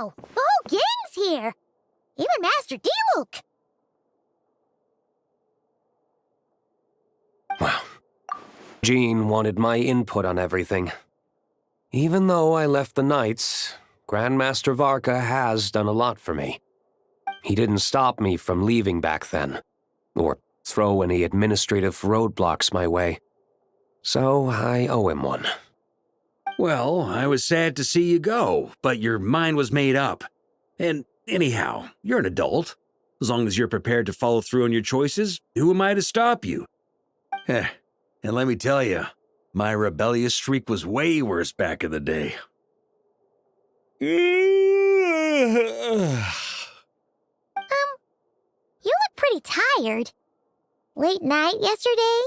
Wow! The whole gang's here! Even Master Diluc! Well, Jean wanted my input on everything. Even though I left the Knights, Grandmaster Varka has done a lot for me. He didn't stop me from leaving back then, or throw any administrative roadblocks my way. So I owe him one. Well, I was sad to see you go, but your mind was made up. And anyhow, you're an adult. As long as you're prepared to follow through on your choices, who am I to stop you? And let me tell you, my rebellious streak was way worse back in the day. You look pretty tired. Late night yesterday?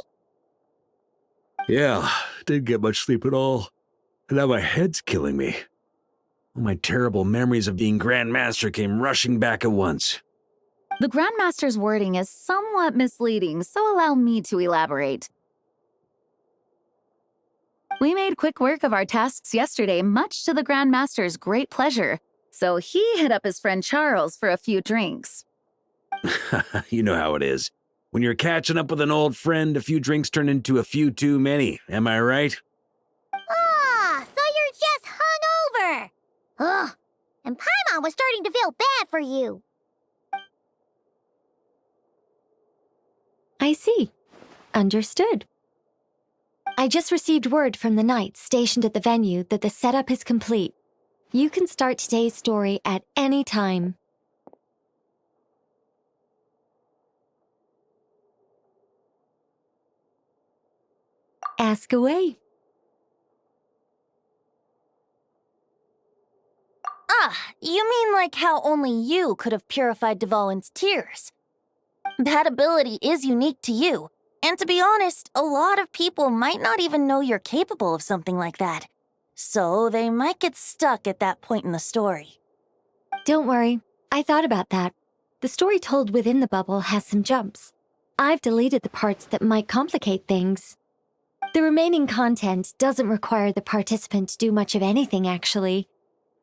Yeah, didn't get much sleep at all. And now my head's killing me. All my terrible memories of being Grandmaster came rushing back at once. The Grandmaster's wording is somewhat misleading, so allow me to elaborate. We made quick work of our tasks yesterday, much to the Grandmaster's great pleasure, so he hit up his friend Charles for a few drinks. You know how it is. When you're catching up with an old friend, a few drinks turn into a few too many, am I right? Ah, so you're just hungover! Ugh, and Paimon was starting to feel bad for you. I see. Understood. I just received word from the Knights stationed at the venue that the setup is complete. You can start today's story at any time. Ask away. Ah, you mean like how only you could have purified Dvalin's tears? That ability is unique to you, and to be honest, a lot of people might not even know you're capable of something like that. So they might get stuck at that point in the story. Don't worry, I thought about that. The story told within the bubble has some jumps. I've deleted the parts that might complicate things. The remaining content doesn't require the participant to do much of anything, actually.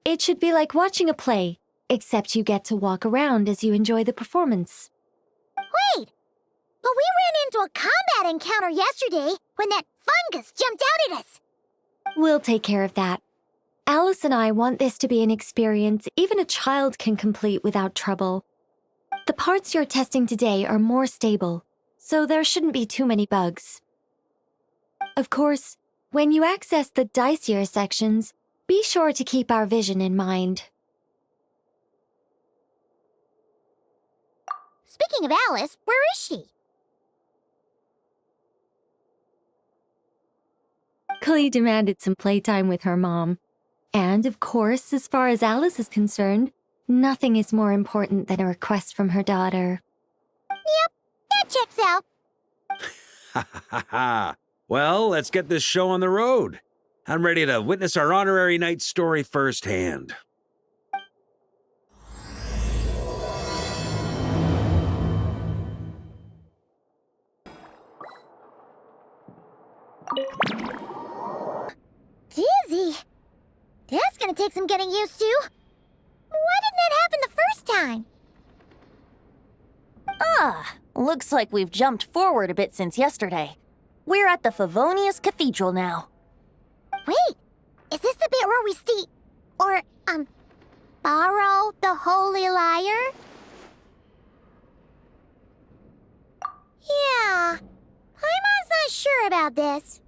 It should be like watching a play, except you get to walk around as you enjoy the performance. Wait! But we ran into a combat encounter yesterday when that fungus jumped out at us! We'll take care of that. Alice and I want this to be an experience even a child can complete without trouble. The parts you're testing today are more stable, so there shouldn't be too many bugs. Of course, when you access the dicier sections, be sure to keep our vision in mind. Speaking of Alice, where is she? Klee demanded some playtime with her mom. And, of course, as far as Alice is concerned, nothing is more important than a request from her daughter. Yep, that checks out. Ha ha ha ha. Well, let's get this show on the road. I'm ready to witness our honorary knight's story firsthand. Dizzy. That's gonna take some getting used to. Why didn't that happen the first time? Ah, looks like we've jumped forward a bit since yesterday. We're at the Favonius Cathedral now. Wait, is this the bit where we borrow the Holy Lyre? Yeah, Paimon's not sure about this.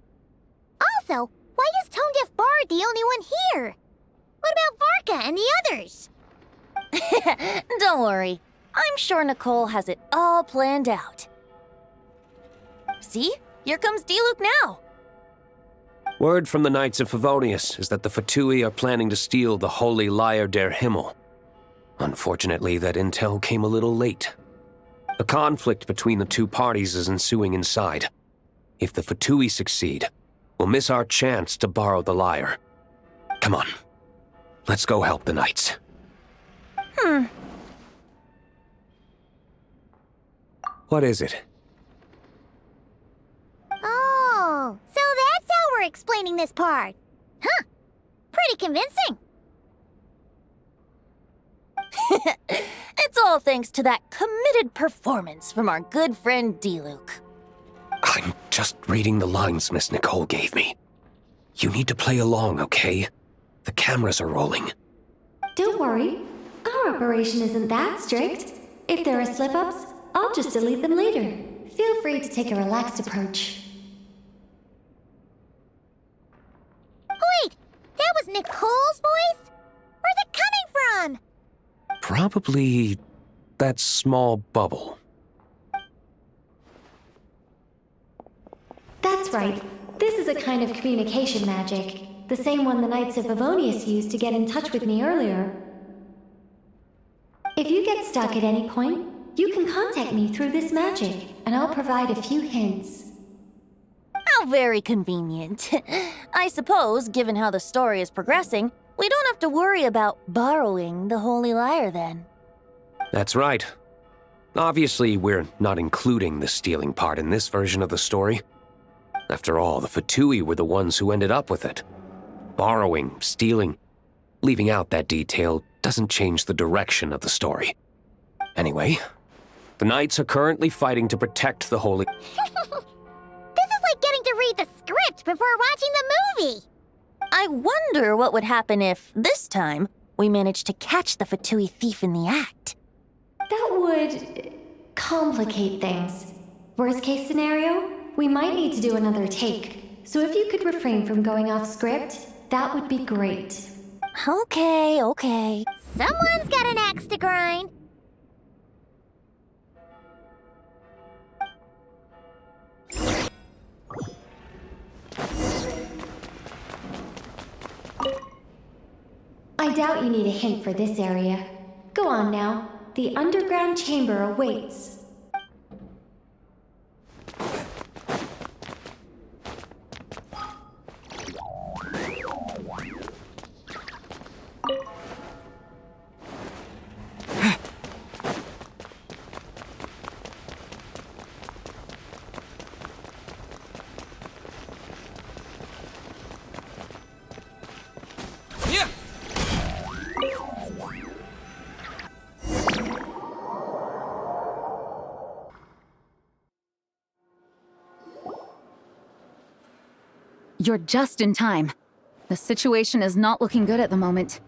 Also, why is Tone Deaf Bard the only one here? What about Varka and the others? Don't worry, I'm sure Nicole has it all planned out. See? Here comes Diluc now. Word from the Knights of Favonius is that the Fatui are planning to steal the Holy Lyre der Himmel. Unfortunately, that intel came a little late. A conflict between the two parties is ensuing inside. If the Fatui succeed, we'll miss our chance to borrow the lyre. Come on, let's go help the Knights. What is it? Oh, so that's how we're explaining this part. Huh, pretty convincing. It's all thanks to that committed performance from our good friend D-Luke. I'm just reading the lines Miss Nicole gave me. You need to play along, okay? The cameras are rolling. Don't worry. Our operation isn't that strict. If there are slip-ups, I'll just delete them later. Feel free to take a relaxed approach. Wait, that was Nicole's voice? Where's it coming from? Probably that small bubble. That's right. This is a kind of communication magic. The same one the Knights of Favonius used to get in touch with me earlier. If you get stuck at any point, you can contact me through this magic, and I'll provide a few hints. How very convenient. I suppose, given how the story is progressing, we don't have to worry about borrowing the Holy Lyre then. That's right. Obviously, we're not including the stealing part in this version of the story. After all, the Fatui were the ones who ended up with it. Borrowing, stealing, leaving out that detail doesn't change the direction of the story. Anyway, the Knights are currently fighting to protect the Holy... This is like getting to read the script before watching the movie. I wonder what would happen if, this time, we managed to catch the Fatui thief in the act. That would complicate things. Worst case scenario, we might need to do another take. So if you could refrain from going off script, that would be great. Okay. Someone's got an axe to grind. I doubt you need a hint for this area. Go on now. The underground chamber awaits. You're just in time. The situation is not looking good at the moment.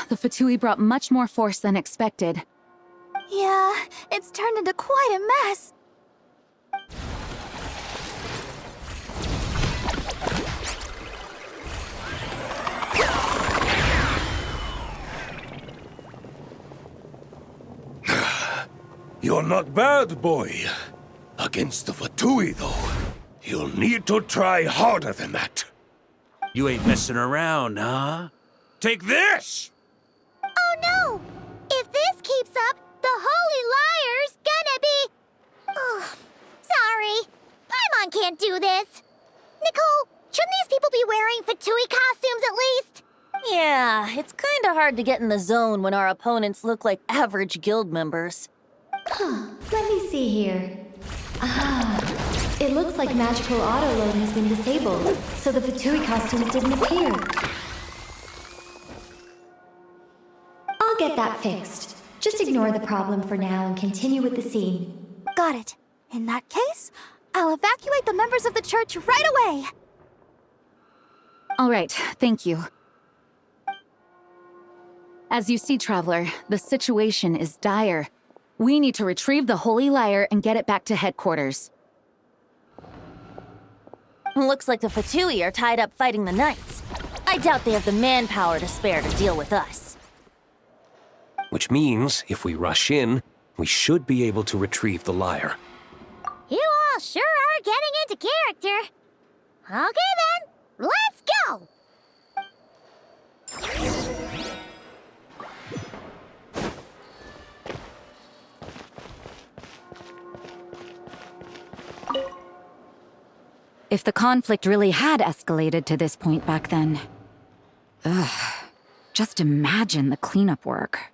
The Fatui brought much more force than expected. Yeah, it's turned into quite a mess. You're not bad, boy. Against the Fatui, though, you'll need to try harder than that. You ain't messing around, huh? Take this! Oh no! If this keeps up, the Holy Lyre's gonna be... Oh, sorry. Paimon can't do this. Nicole, shouldn't these people be wearing Fatui costumes at least? Yeah, it's kinda hard to get in the zone when our opponents look like average guild members. Let me see here. It looks like magical autoload has been disabled, so the Fatui costumes didn't appear. I'll get that fixed. Just ignore the problem for now and continue with the scene. Got it. In that case, I'll evacuate the members of the church right away. All right, thank you. As you see, Traveler, the situation is dire. We need to retrieve the Holy Lyre and get it back to headquarters. Looks like the Fatui are tied up fighting the Knights. I doubt they have the manpower to spare to deal with us. Which means, if we rush in, we should be able to retrieve the lyre. You all sure are getting into character. Okay then, let's go! If the conflict really had escalated to this point back then... just imagine the cleanup work.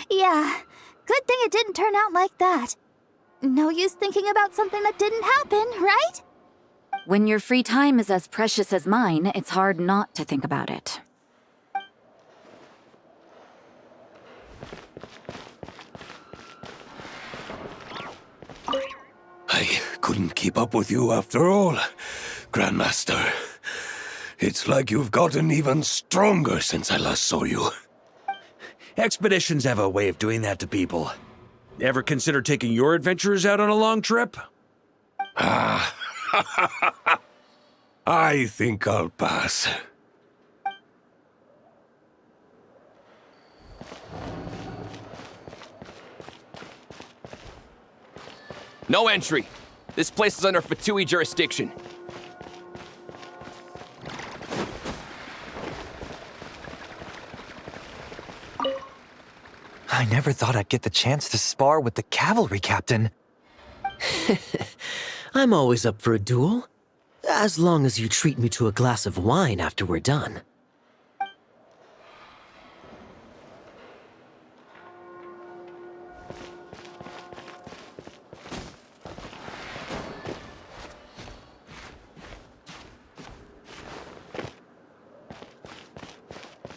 Yeah, good thing it didn't turn out like that. No use thinking about something that didn't happen, right? When your free time is as precious as mine, it's hard not to think about it. couldn't keep up with you after all, Grandmaster. It's like you've gotten even stronger since I last saw you. Expeditions have a way of doing that to people. Ever consider taking your adventurers out on a long trip? Ah, I think I'll pass. No entry. This place is under Fatui jurisdiction. I never thought I'd get the chance to spar with the cavalry captain. I'm always up for a duel, as long as you treat me to a glass of wine after we're done.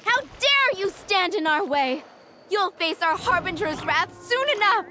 How dare you stand in our way! You'll face our Harbinger's wrath soon enough!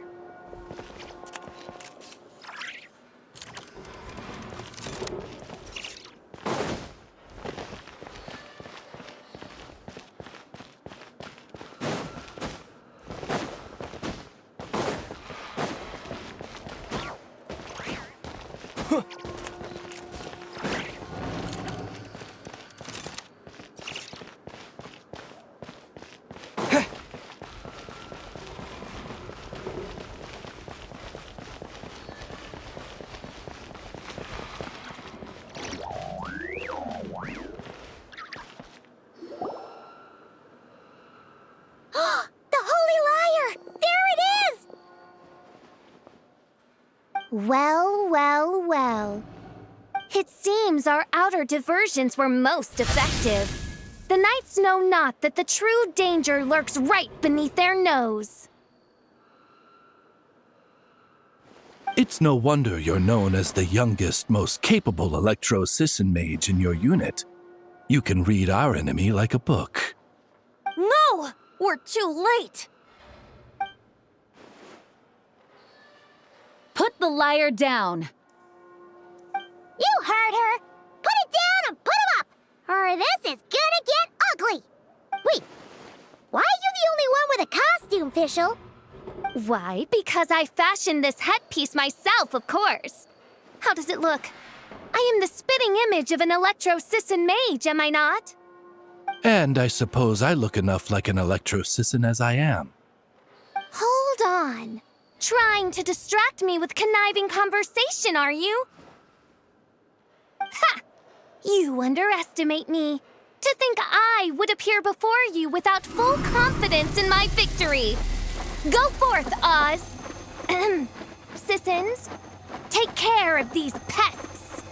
Well, well, well. It seems our outer diversions were most effective. The knights know not that the true danger lurks right beneath their nose. It's no wonder you're known as the youngest, most capable electro-Sisson mage in your unit. You can read our enemy like a book. No! We're too late! Put the liar down. You heard her! Put it down and put him up! Or this is gonna get ugly! Wait, why are you the only one with a costume, Fischl? Why, because I fashioned this headpiece myself, of course. How does it look? I am the spitting image of an electro-Sisson mage, am I not? And I suppose I look enough like an electro-Sisson as I am. Hold on. Trying to distract me with conniving conversation, are you? Ha! You underestimate me. To think I would appear before you without full confidence in my victory. Go forth, Oz. Sissons, take care of these pests.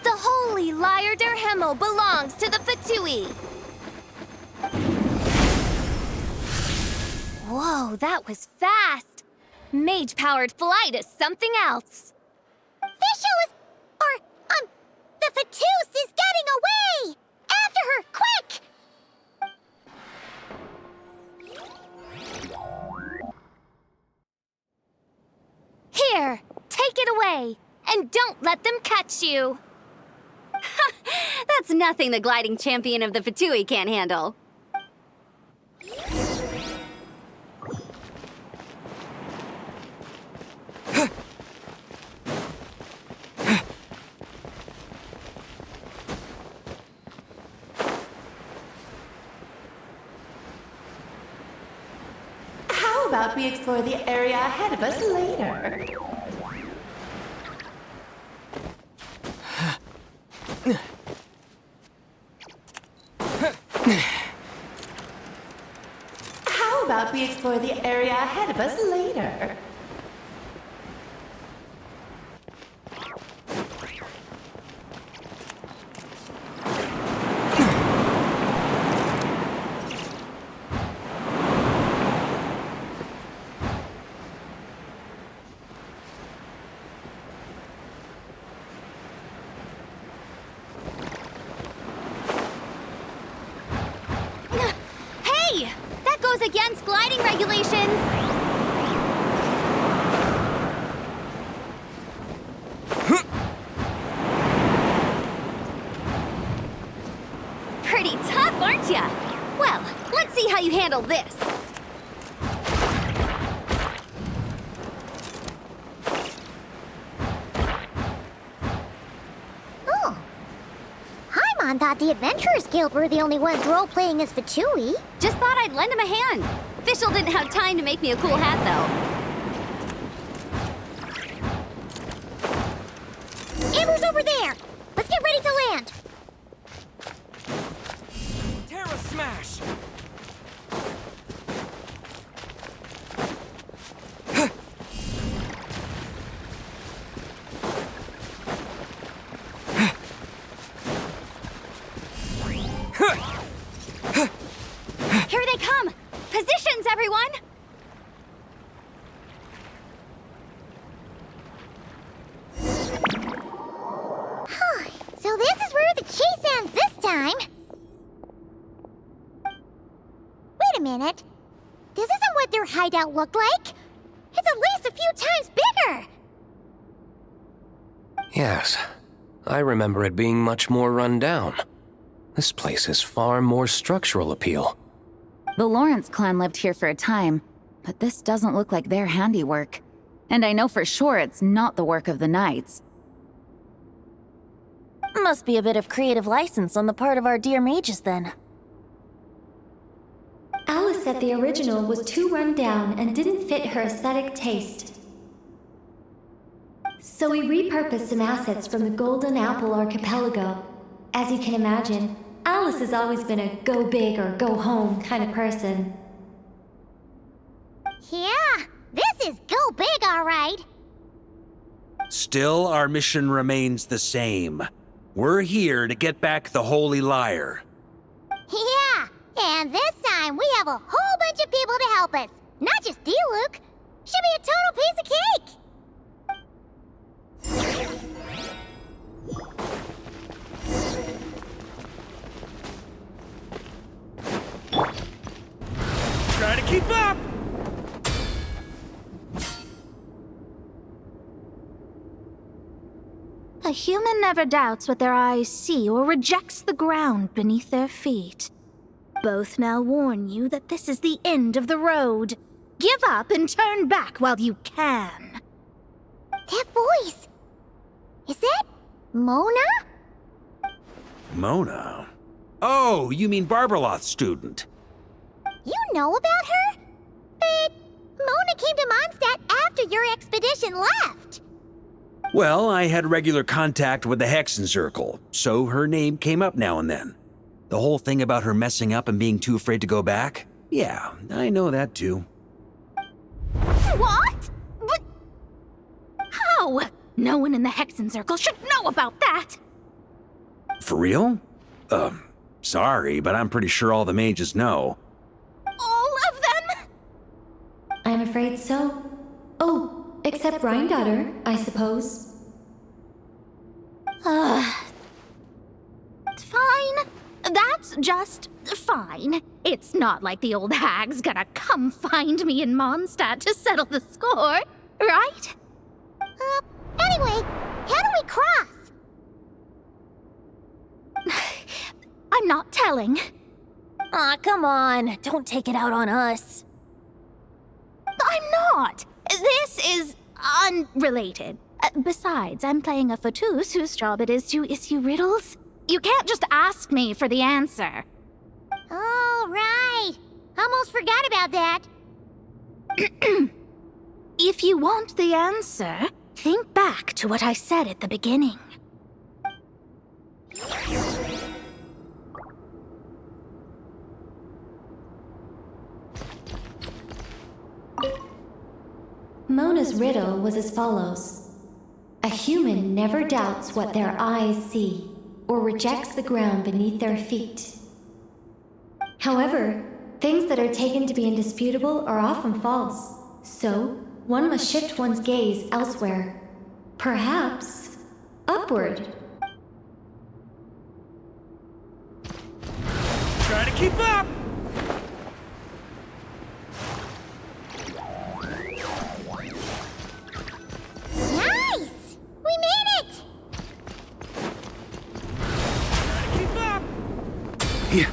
The holy Lyre der Himmel belongs to the Fatui. Whoa, that was fast. Mage-powered flight is something else. Fischl is... the Fatus is getting away! After her, quick! Here, take it away, and don't let them catch you. That's nothing the gliding champion of the Fatui can't handle. How about we explore the area ahead of us later? How about we explore the area ahead of us later? Against gliding regulations! pretty tough, aren't ya? Well, let's see how you handle this. Oh. Paimon thought the Adventurers Guild were the only ones role-playing as Fatui. Just thought I'd lend him a hand. Official didn't have time to make me a cool hat, though. Amber's over there! Let's get ready to land! Terra Smash! Here they come! Positions, everyone! So this is where the chase ends this time. Wait a minute. This isn't what their hideout looked like. It's at least a few times bigger. Yes, I remember it being much more run down. This place has far more structural appeal. The Lawrence clan lived here for a time, but this doesn't look like their handiwork. And I know for sure it's not the work of the Knights. Must be a bit of creative license on the part of our dear mages, then. Alice said the original was too run down and didn't fit her aesthetic taste. So we repurposed some assets from the Golden Apple Archipelago. As you can imagine, Alice has always been a go big or go home kind of person. Yeah, this is go big, all right. Still, our mission remains the same. We're here to get back the Holy Lyre. Yeah, and this time we have a whole bunch of people to help us. Not just Diluc. Should be a total piece of cake. Try to keep up! A human never doubts what their eyes see or rejects the ground beneath their feet. Both now warn you that this is the end of the road. Give up and turn back while you can. That voice. Is that Mona? Mona? Oh, you mean Barbarloth's student. You know about her? But Mona came to Mondstadt after your expedition left. Well, I had regular contact with the Hexen Circle, so her name came up now and then. The whole thing about her messing up and being too afraid to go back? Yeah, I know that too. What? But how? No one in the Hexen Circle should know about that! For real? Sorry, but I'm pretty sure all the mages know. All of them? I'm afraid so. Oh, except Rhindaughter, I suppose. Fine. That's just fine. It's not like the old hag's gonna come find me in Mondstadt to settle the score, right? Anyway, how do we cross? I'm not telling. Aw, come on. Don't take it out on us. I'm not. This is unrelated. Besides, I'm playing a Fatus whose job it is to issue riddles. You can't just ask me for the answer. All right. Almost forgot about that. If you want the answer, think back to what I said at the beginning. Mona's riddle was as follows. A human never doubts what their eyes see, or rejects the ground beneath their feet. However, things that are taken to be indisputable are often false, so one must shift one's gaze elsewhere. Perhaps upward. Try to keep up! Nice! We made it! Try to keep up! Looks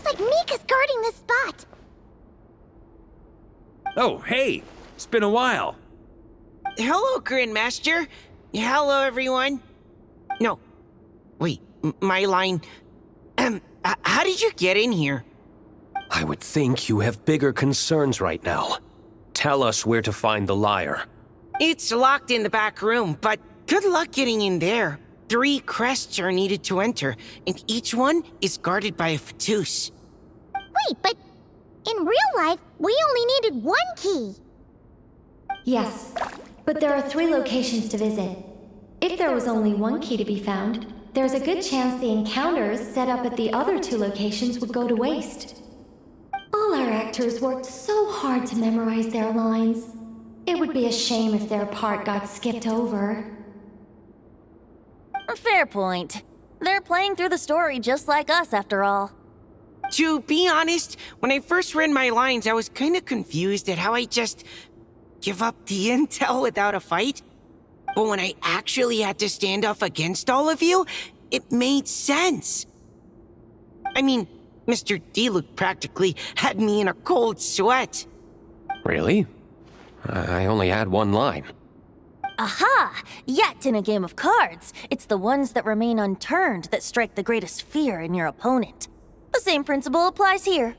like Mika's guarding this spot. Oh, hey! It's been a while. Hello, Grandmaster. Hello, everyone. No. Wait, my line. How did you get in here? I would think you have bigger concerns right now. Tell us where to find the lyre. It's locked in the back room, but good luck getting in there. 3 crests are needed to enter, and each one is guarded by a Fatus. Wait, but in real life, we only needed 1 key. Yes, but there are 3 locations to visit. If there was only 1 key to be found, there's a good chance the encounters set up at the other 2 locations would go to waste. All our actors worked so hard to memorize their lines. It would be a shame if their part got skipped over. Fair point. They're playing through the story just like us, after all. To be honest, when I first read my lines, I was kinda confused at how I just give up the intel without a fight. But when I actually had to stand up against all of you, it made sense. I mean, Mr. Diluc practically had me in a cold sweat. Really? I only had 1 line. Aha! Yet in a game of cards, it's the ones that remain unturned that strike the greatest fear in your opponent. The same principle applies here.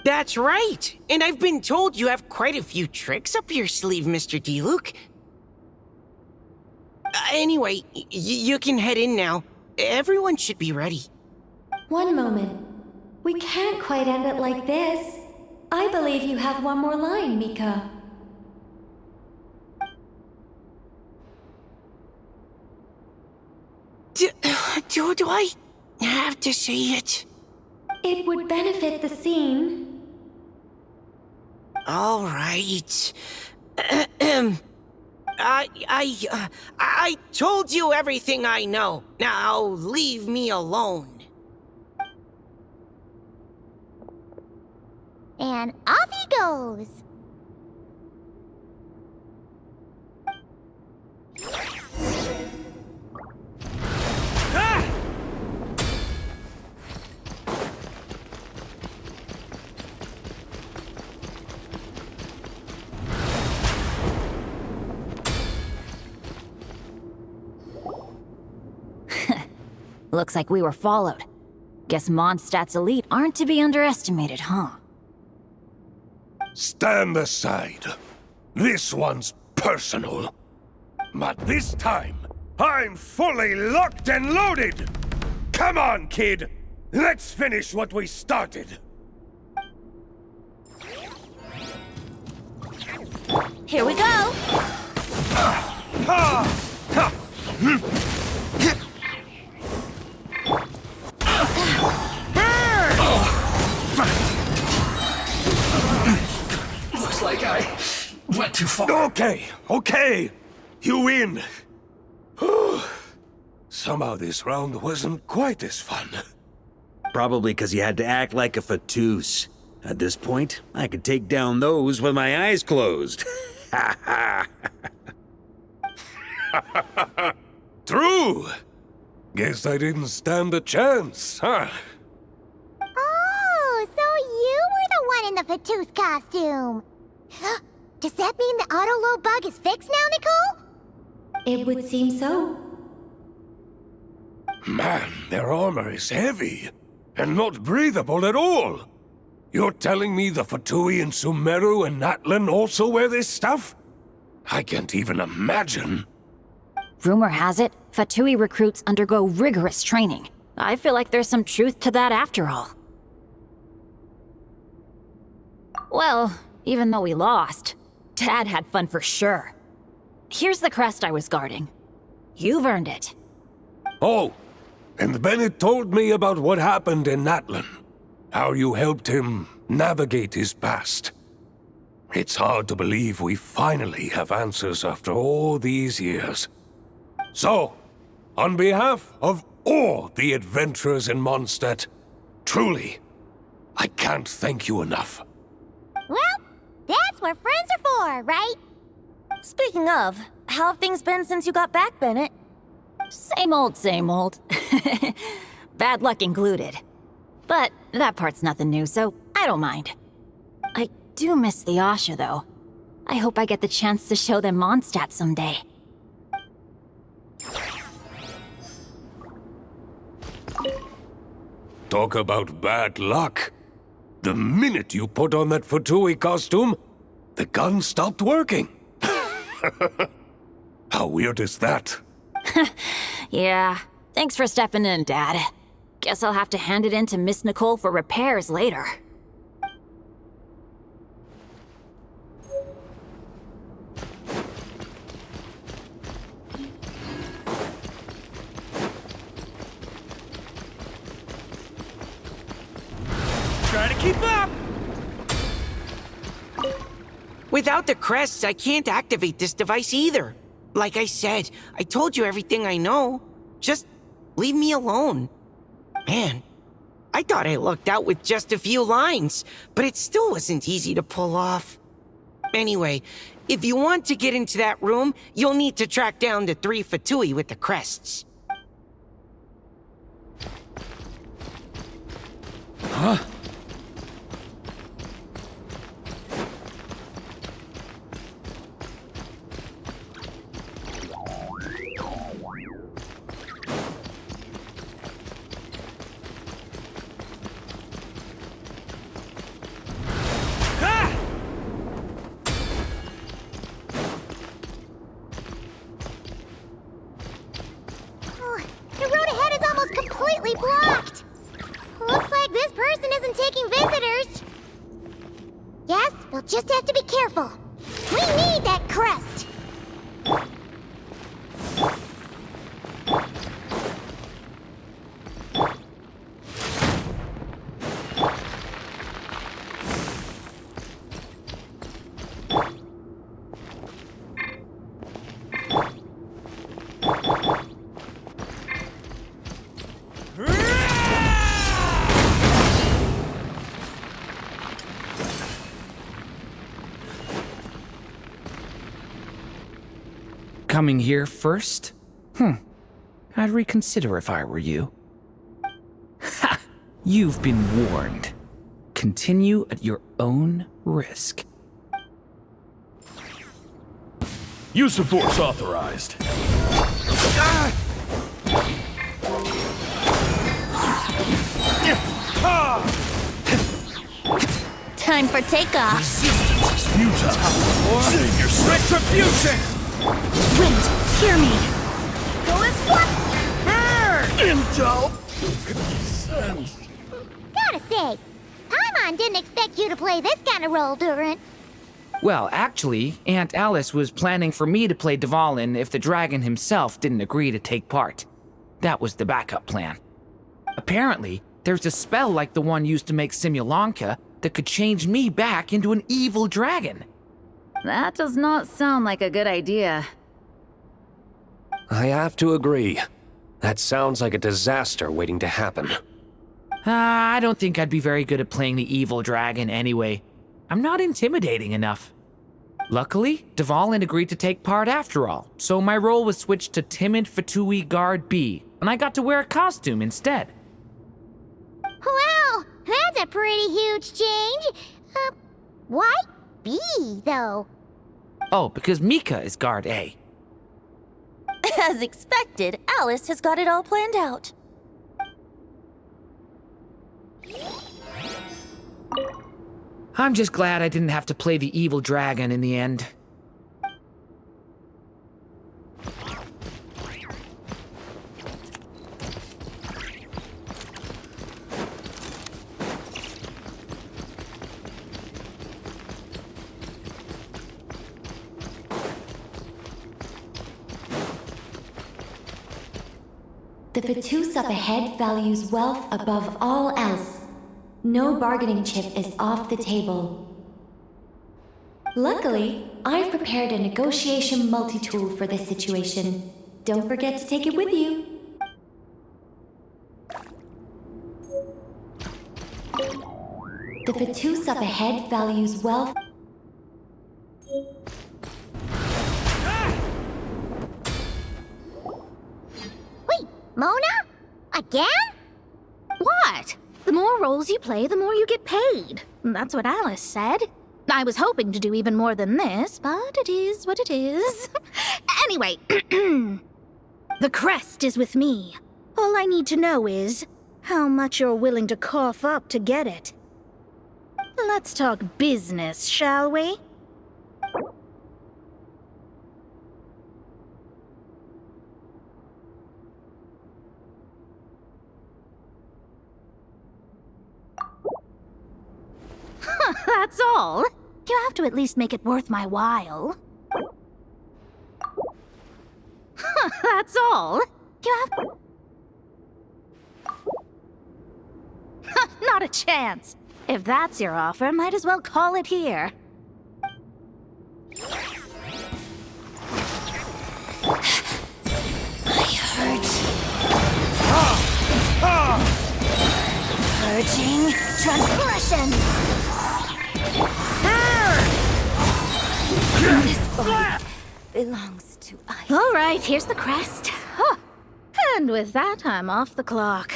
That's right! And I've been told you have quite a few tricks up your sleeve, Mr. Diluc. Anyway, you can head in now. Everyone should be ready. One moment. We can't quite end it like this. I believe you have 1 more line, Mika. Do I have to say it? It would benefit the scene. All right. I told you everything I know. Now leave me alone. And off he goes. Looks like we were followed. Guess Mondstadt's elite aren't to be underestimated, huh? Stand aside. This one's personal. But this time, I'm fully locked and loaded! Come on, kid! Let's finish what we started! Here we go! Looks like I went too far. Okay. You win. Somehow this round wasn't quite as fun. Probably because you had to act like a Fatus. At this point, I could take down those with my eyes closed. True. Guess I didn't stand a chance, huh? Oh, so you were the one in the Fatus costume. Does that mean the auto-low bug is fixed now, Nicole? It would seem so. Man, their armor is heavy, and not breathable at all. You're telling me the Fatui in Sumeru and Natlan also wear this stuff? I can't even imagine. Rumor has it, Fatui recruits undergo rigorous training. I feel like there's some truth to that after all. Well, even though we lost, Dad had fun for sure. Here's the crest I was guarding. You've earned it. Oh, and Bennett told me about what happened in Natlan. How you helped him navigate his past. It's hard to believe we finally have answers after all these years. So, on behalf of all the adventurers in Mondstadt, truly, I can't thank you enough. Well, that's what friends are for, right? Speaking of, how have things been since you got back, Bennett? Same old, same old. Bad luck included. But that part's nothing new, so I don't mind. I do miss the Asha, though. I hope I get the chance to show them Mondstadt someday. Talk about bad luck. The minute you put on that Fatui costume, the gun stopped working. How weird is that? Yeah, thanks for stepping in, Dad. Guess I'll have to hand it in to Miss Nicole for repairs later. Try to keep up! Without the crests, I can't activate this device either. Like I said, I told you everything I know. Just leave me alone. Man, I thought I lucked out with just a few lines, but it still wasn't easy to pull off. Anyway, if you want to get into that room, you'll need to track down the 3 Fatui with the crests. Huh? The road ahead is almost completely blocked. Looks like this person isn't taking visitors. Yes, we'll just have to be careful. We need that crest. Coming here first? I'd reconsider if I were you. Ha! You've been warned. Continue at your own risk. Use of force authorized. Time for takeoff. Resistance is futile. Save yourself. Retribution! Wind, hear me. Go as what? Intel! Gotta say, Paimon didn't expect you to play this kind of role, Durant. Well, actually, Aunt Alice was planning for me to play Dvalin if the dragon himself didn't agree to take part. That was the backup plan. Apparently, there's a spell like the one used to make Simulanka that could change me back into an evil dragon. That does not sound like a good idea. I have to agree. That sounds like a disaster waiting to happen. I don't think I'd be very good at playing the evil dragon anyway. I'm not intimidating enough. Luckily, Dvalin agreed to take part after all, so my role was switched to Timid Fatui Guard B, and I got to wear a costume instead. Wow, that's a pretty huge change. Why B, though? Oh, because Mika is Guard A. As expected, Alice has got it all planned out. I'm just glad I didn't have to play the evil dragon in the end. The Fatus up ahead values wealth above all else. No bargaining chip is off the table. Luckily, I've prepared a negotiation multi-tool for this situation. Don't forget to take it with you. The Fatus up ahead values wealth. Mona? Again? What? The more roles you play, the more you get paid. That's what Alice said. I was hoping to do even more than this, but it is what it is. Anyway, the crest is with me. All I need to know is how much you're willing to cough up to get it. Let's talk business, shall we? That's all. You have to at least make it worth my while. That's all. You have... Not a chance. If that's your offer, might as well call it here. I hurt. Purging transgressions. This body belongs to ice. All right, here's the crest. Huh. And with that, I'm off the clock.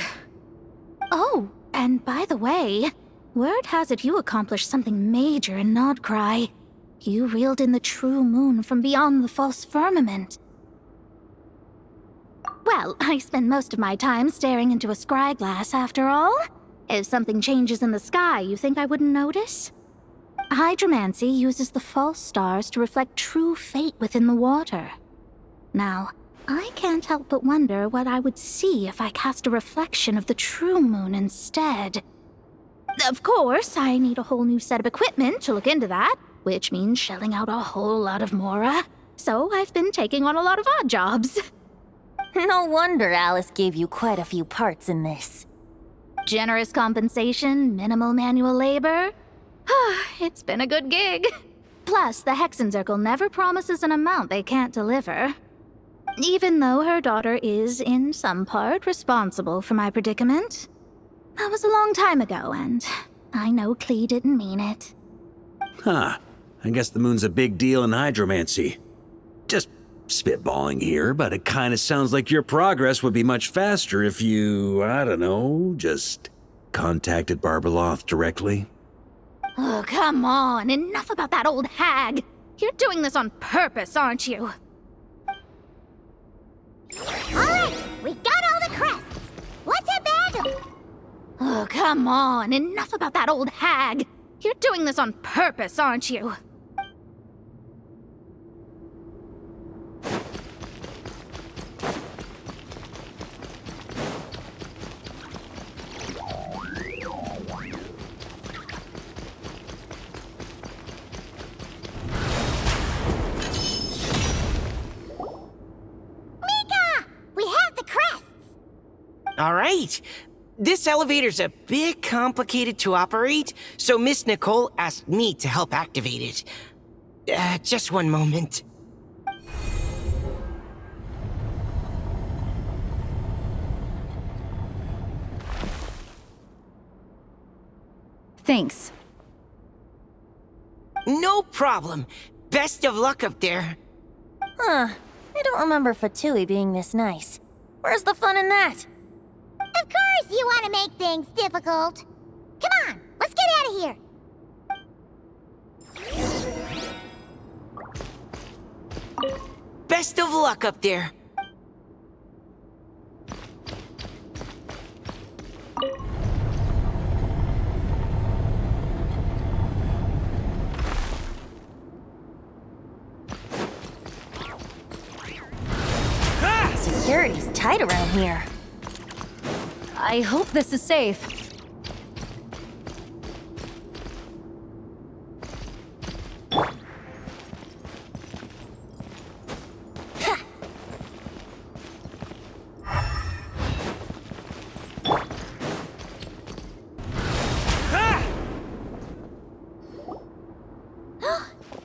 Oh, and by the way, word has it you accomplished something major in Nodcry. You reeled in the true moon from beyond the false firmament. Well, I spend most of my time staring into a scry glass, after all. If something changes in the sky, you think I wouldn't notice? Hydromancy uses the false stars to reflect true fate within the water. Now, I can't help but wonder what I would see if I cast a reflection of the true moon instead. Of course, I need a whole new set of equipment to look into that, which means shelling out a whole lot of mora. So I've been taking on a lot of odd jobs. No wonder Alice gave you quite a few parts in this. Generous compensation, minimal manual labor. It's been a good gig. Plus, the Hexenzirkel never promises an amount they can't deliver. Even though her daughter is, in some part, responsible for my predicament. That was a long time ago, and I know Klee didn't mean it. Huh. I guess the moon's a big deal in hydromancy. Just spitballing here, but it kinda sounds like your progress would be much faster if you, I don't know, just contacted Barbeloth directly. Oh, come on. Enough about that old hag. You're doing this on purpose, aren't you? All right, we got all the crests. What's a bag of... Oh, come on. Enough about that old hag. You're doing this on purpose, aren't you? All right. This elevator's a bit complicated to operate, so Miss Nicole asked me to help activate it. Just one moment. Thanks. No problem. Best of luck up there. Huh. I don't remember Fatui being this nice. Where's the fun in that? Of course you want to make things difficult. Come on, let's get out of here. Best of luck up there. Security's tight around here. I hope this is safe.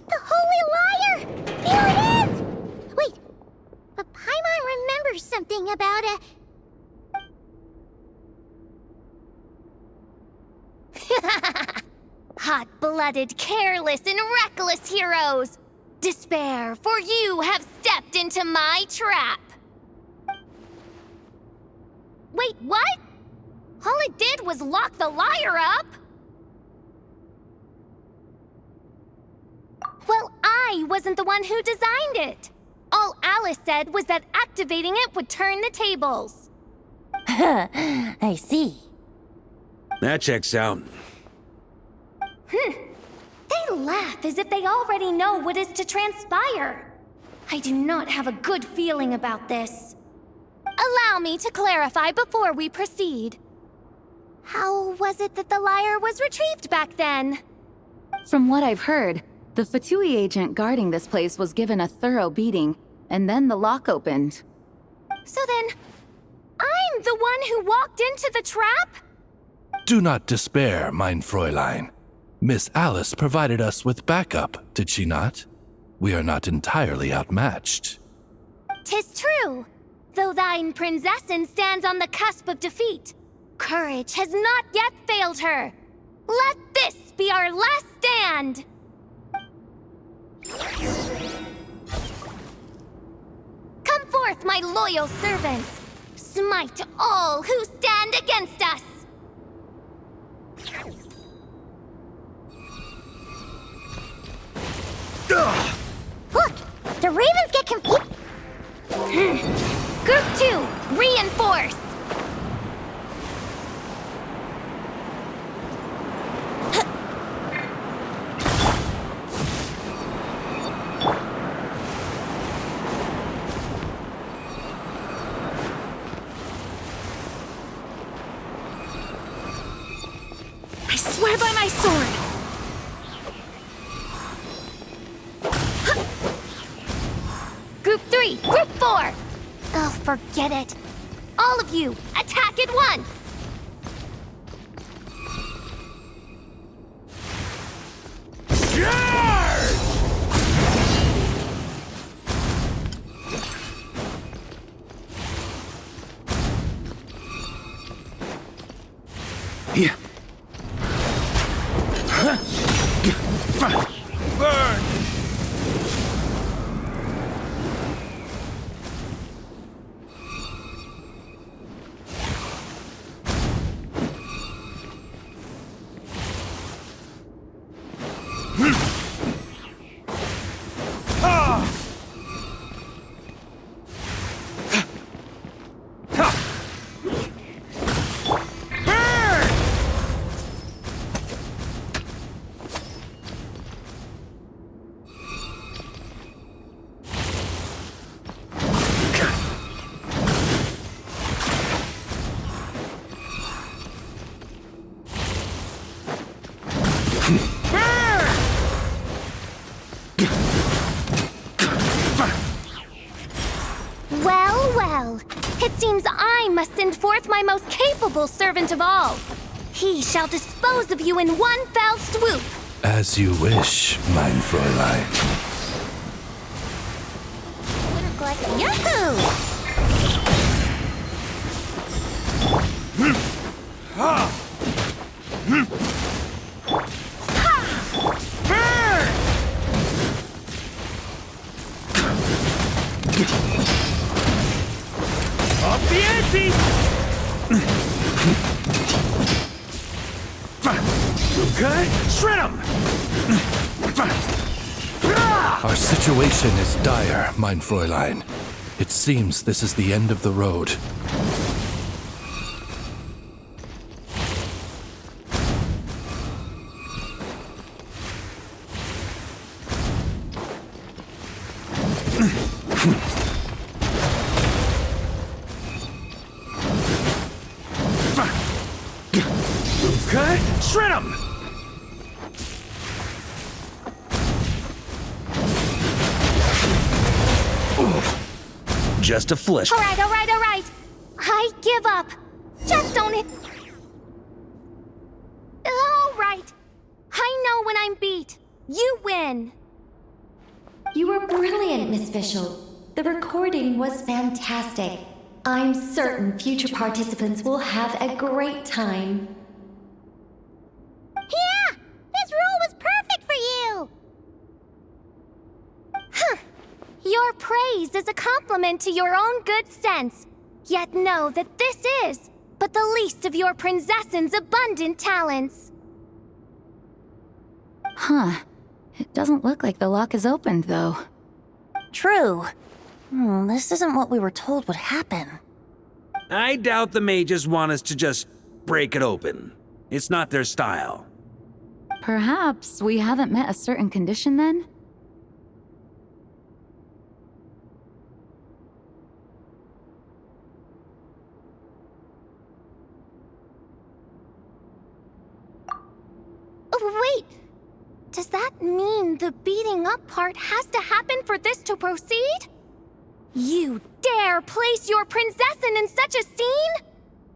The Holy Liar! Here it is! Wait, but Paimon remembers something about a... Hot-blooded, careless, and reckless heroes! Despair, for you have stepped into my trap! Wait, what? All it did was lock the liar up! Well, I wasn't the one who designed it. All Alice said was that activating it would turn the tables. I see. That checks out. They laugh as if they already know what is to transpire. I do not have a good feeling about this. Allow me to clarify before we proceed. How was it that the lyre was retrieved back then? From what I've heard, the Fatui agent guarding this place was given a thorough beating, and then the lock opened. So then, I'm the one who walked into the trap? Do not despair, mein Fräulein. Miss Alice provided us with backup, did she not? We are not entirely outmatched. 'Tis true. Though thine Prinzessin stands on the cusp of defeat, courage has not yet failed her. Let this be our last stand! Come forth, my loyal servants! Smite all who stand against us! Look! The ravens get confused! Group 2, reinforce! I swear by my sword! Group 3, Group 4! Oh, forget it. All of you, attack at once! Yeah. Burn! Well, well. It seems I must send forth my most capable servant of all. He shall dispose of you in one fell swoop. As you wish, mein Fräulein. Yahoo! Up the ante! Okay, shred him! Our situation is dire, mein Fräulein. It seems this is the end of the road. Okay, shred him! Just a flesh. All right. I give up. Just own it. All right. I know when I'm beat. You win. You were brilliant, Miss Fischl. The recording was fantastic. I'm certain future participants will have a great time. Yeah! This rule was perfect for you! Your praise is a compliment to your own good sense. Yet know that this is but the least of your princess's abundant talents. Huh. It doesn't look like the lock is opened, though. True. This isn't what we were told would happen. I doubt the mages want us to just break it open. It's not their style. Perhaps we haven't met a certain condition then? Oh, wait! Does that mean the beating up part has to happen for this to proceed? You dare place your princessin in such a scene?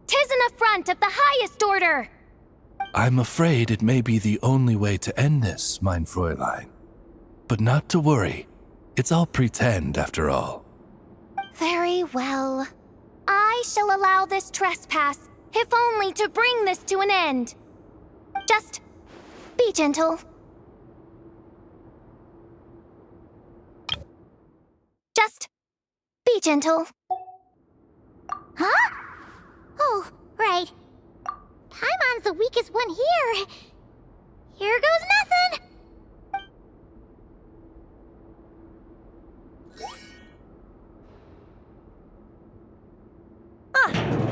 'Tis an affront of the highest order! I'm afraid it may be the only way to end this, mein Fräulein. But not to worry. It's all pretend, after all. Very well. I shall allow this trespass, if only to bring this to an end. Just be gentle. Just be gentle. Huh? Oh, right. Paimon's the weakest one here. Here goes nothing.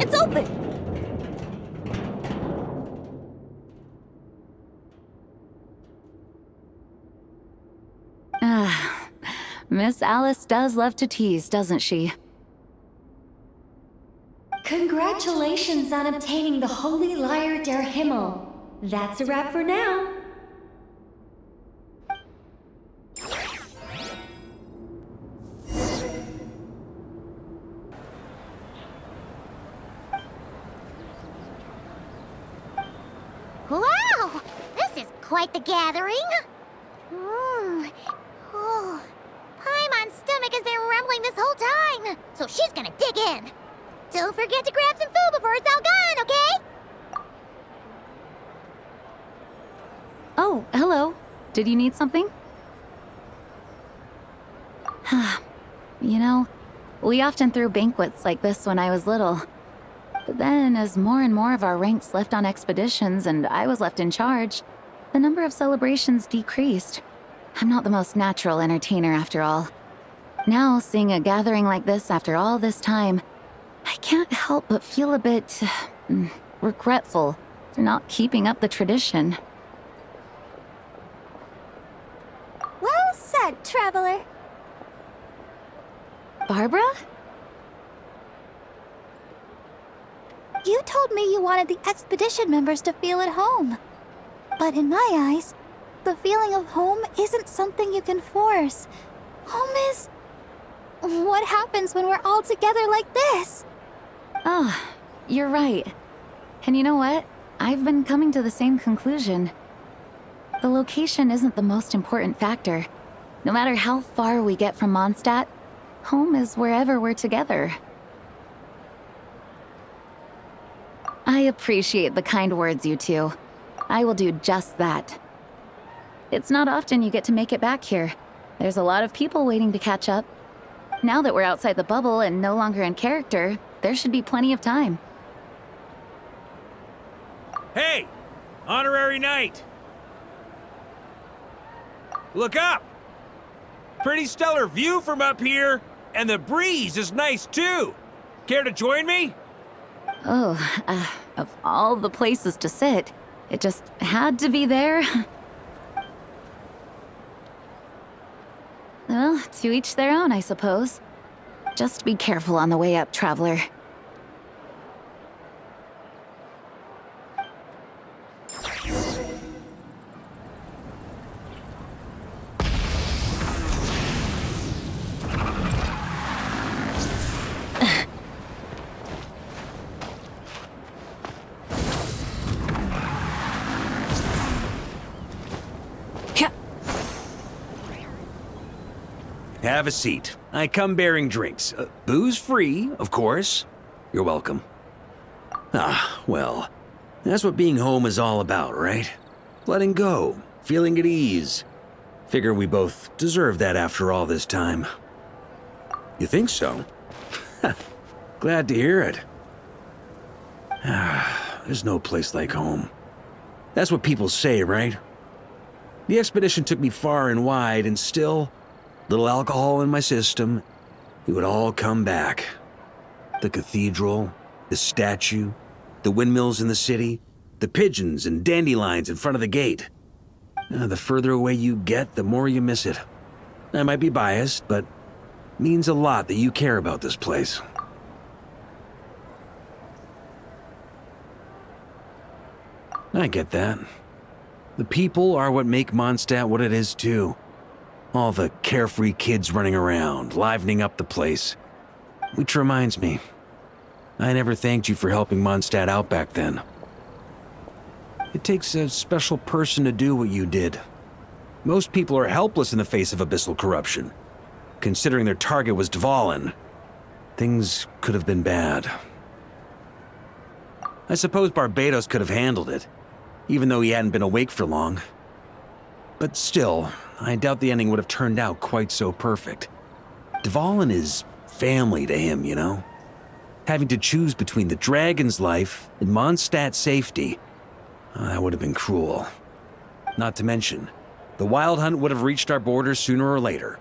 It's open! Miss Alice does love to tease, doesn't she? Congratulations on obtaining the Holy Lyre der Himmel. That's a wrap for now. Wow! This is quite the gathering. Oh, Paimon's stomach has been rumbling this whole time, so she's gonna dig in. Don't forget to grab some food before it's all gone, okay? Oh, hello. Did you need something? You know, we often threw banquets like this when I was little. But then, as more and more of our ranks left on expeditions and I was left in charge, the number of celebrations decreased. I'm not the most natural entertainer after all. Now, seeing a gathering like this after all this time, I can't help but feel a bit regretful for not keeping up the tradition. Well said, traveler. Barbara? You told me you wanted the expedition members to feel at home. But in my eyes, the feeling of home isn't something you can force. Home is... what happens when we're all together like this? Oh, you're right. And you know what? I've been coming to the same conclusion. The location isn't the most important factor. No matter how far we get from Mondstadt, home is wherever we're together. I appreciate the kind words, you two. I will do just that. It's not often you get to make it back here. There's a lot of people waiting to catch up. Now that we're outside the bubble and no longer in character, there should be plenty of time. Hey! Honorary knight! Look up! Pretty stellar view from up here, and the breeze is nice too. Care to join me? Oh, of all the places to sit, it just had to be there. Well, to each their own, I suppose. Just be careful on the way up, traveler. Have a seat. I come bearing drinks. Booze free, of course. You're welcome. Well, that's what being home is all about, right? Letting go, feeling at ease. Figure we both deserve that after all this time. You think so? Glad to hear it. There's no place like home. That's what people say, right? The expedition took me far and wide, and still, little alcohol in my system, it would all come back. The cathedral, the statue, the windmills in the city, the pigeons and dandelions in front of the gate. The further away you get, the more you miss it. I might be biased, but it means a lot that you care about this place. I get that. The people are what make Mondstadt what it is, too. All the carefree kids running around, livening up the place. Which reminds me, I never thanked you for helping Mondstadt out back then. It takes a special person to do what you did. Most people are helpless in the face of abyssal corruption. Considering their target was Dvalin, things could have been bad. I suppose Barbados could have handled it, even though he hadn't been awake for long. But still, I doubt the ending would have turned out quite so perfect. Dvalin is family to him, you know? Having to choose between the dragon's life and Mondstadt's safety, that would have been cruel. Not to mention, the Wild Hunt would have reached our borders sooner or later.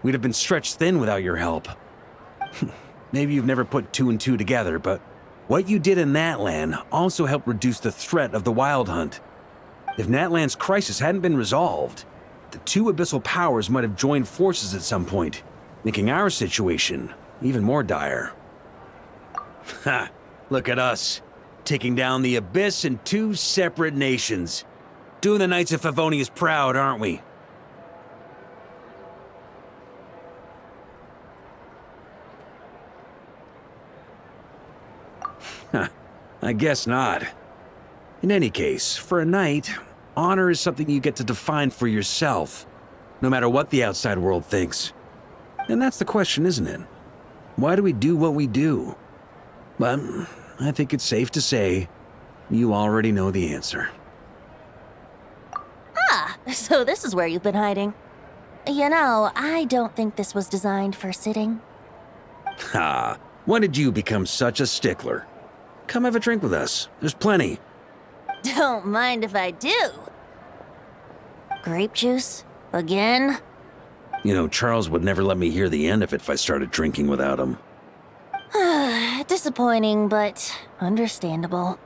We'd have been stretched thin without your help. Maybe you've never put two and two together, but what you did in Natlan also helped reduce the threat of the Wild Hunt. If Natlan's crisis hadn't been resolved, the two abyssal powers might have joined forces at some point, making our situation even more dire. Ha! Look at us, taking down the Abyss in two separate nations. Doing the Knights of Favonius proud, aren't we? I guess not. In any case, for a knight, honor is something you get to define for yourself, no matter what the outside world thinks. And that's the question, isn't it? Why do we do what we do? But I think it's safe to say you already know the answer. Ah, so this is where you've been hiding. You know, I don't think this was designed for sitting. Ha! When did you become such a stickler? Come have a drink with us. There's plenty. Don't mind if I do. Grape juice? Again? You know, Charles would never let me hear the end of it if I started drinking without him. Disappointing, but understandable.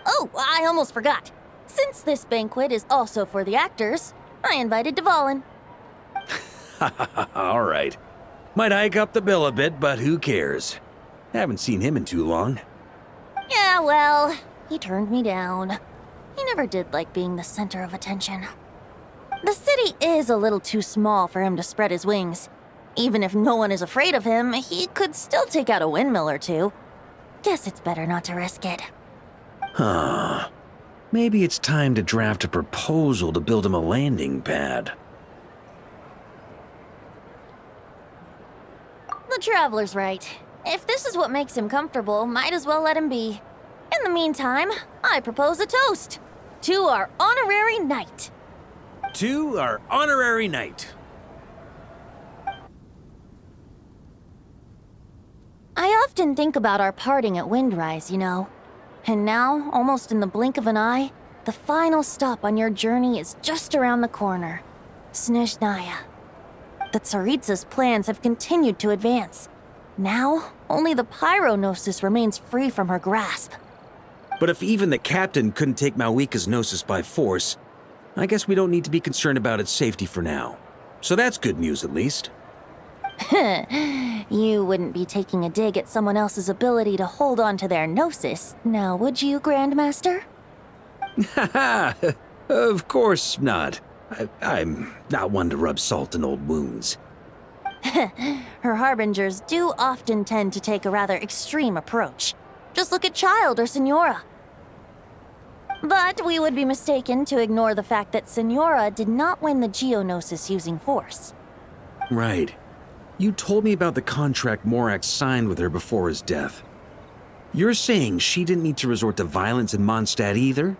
Oh, I almost forgot. Since this banquet is also for the actors, I invited Dvalin. All right. Might hike up the bill a bit, but who cares? Haven't seen him in too long. Yeah, well, he turned me down. He never did like being the center of attention. The city is a little too small for him to spread his wings. Even if no one is afraid of him, he could still take out a windmill or two. Guess it's better not to risk it. Huh. Maybe it's time to draft a proposal to build him a landing pad. The Traveler's right. If this is what makes him comfortable, might as well let him be. In the meantime, I propose a toast to our honorary knight. To our honorary knight. I often think about our parting at Windrise, you know. And now, almost in the blink of an eye, the final stop on your journey is just around the corner. Snezhnaya. The Tsaritsa's plans have continued to advance. Now, only the Pyro-Gnosis remains free from her grasp. But if even the captain couldn't take Malwika's Gnosis by force, I guess we don't need to be concerned about its safety for now. So that's good news, at least. You wouldn't be taking a dig at someone else's ability to hold on to their Gnosis, now would you, Grandmaster? Haha, of course not. I'm not one to rub salt in old wounds. Her harbingers do often tend to take a rather extreme approach. Just look at Child or Senora. But we would be mistaken to ignore the fact that Senora did not win the Geonosis using force. Right. You told me about the contract Morax signed with her before his death. You're saying she didn't need to resort to violence in Mondstadt either?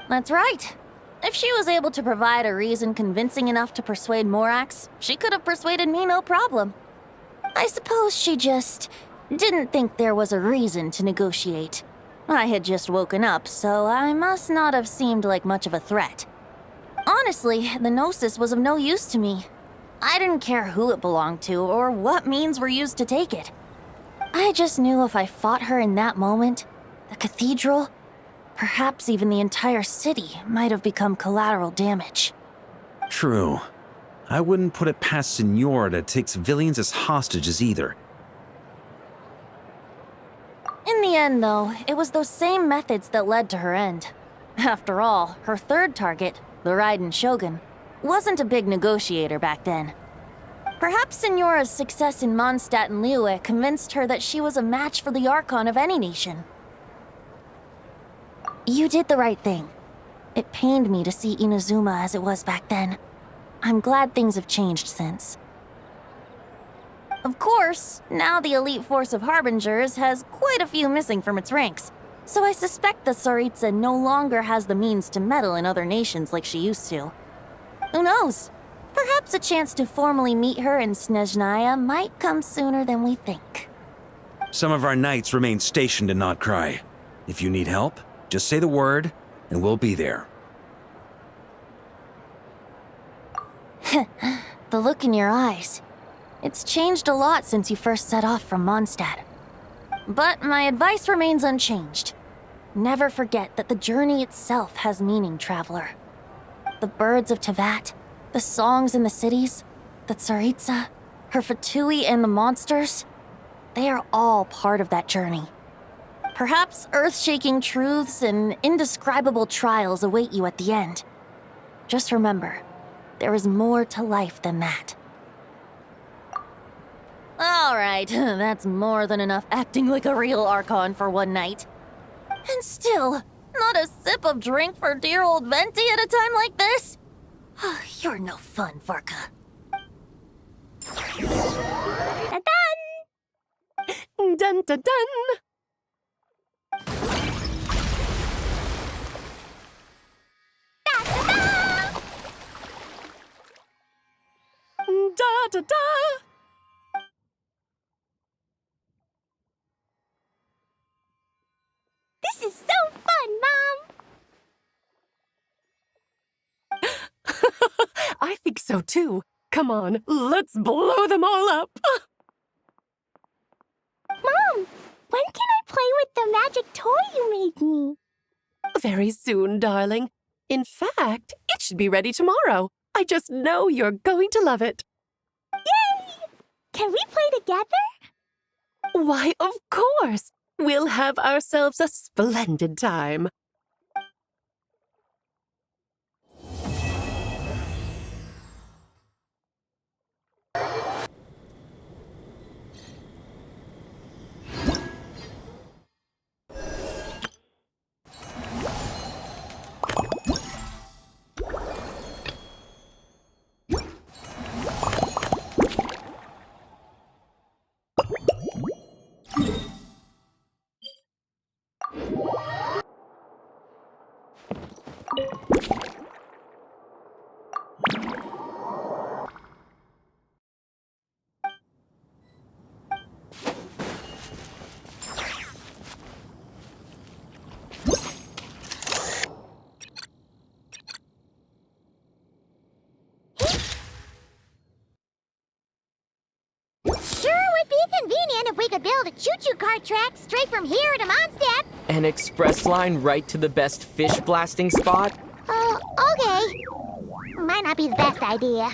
That's right. If she was able to provide a reason convincing enough to persuade Morax, she could have persuaded me no problem. I suppose she just didn't think there was a reason to negotiate. I had just woken up, so I must not have seemed like much of a threat. Honestly, the Gnosis was of no use to me. I didn't care who it belonged to or what means were used to take it. I just knew if I fought her in that moment, the cathedral, perhaps even the entire city, might have become collateral damage. True. I wouldn't put it past Senora to take civilians as hostages either. In the end, though, it was those same methods that led to her end. After all, her third target, the Raiden Shogun, wasn't a big negotiator back then. Perhaps Senora's success in Mondstadt and Liyue convinced her that she was a match for the Archon of any nation. You did the right thing. It pained me to see Inazuma as it was back then. I'm glad things have changed since. Of course, now the elite force of Harbingers has quite a few missing from its ranks, so I suspect that Tsaritsa no longer has the means to meddle in other nations like she used to. Who knows? Perhaps a chance to formally meet her in Snezhnaya might come sooner than we think. Some of our knights remain stationed in Not Cry. If you need help, just say the word, and we'll be there. The look in your eyes. It's changed a lot since you first set off from Mondstadt. But my advice remains unchanged. Never forget that the journey itself has meaning, traveler. The birds of Tevat, the songs in the cities, the Tsaritsa, her Fatui and the monsters, they are all part of that journey. Perhaps earth-shaking truths and indescribable trials await you at the end. Just remember, there is more to life than that. All right, that's more than enough acting like a real Archon for one night. And still, not a sip of drink for dear old Venti at a time like this? You're no fun, Varka. Dun dun dun! Da da da! This is so fun, Mom! I think so too. Come on, let's blow them all up. Mom, when can I play with the magic toy you made me? Very soon, darling. In fact, it should be ready tomorrow. I just know you're going to love it. Yay! Can we play together? Why, of course. We'll have ourselves a splendid time. Sure would be convenient if we could build a choo-choo cart track straight from here to Mondstadt. An express line right to the best fish blasting spot? Okay. Might not be the best idea.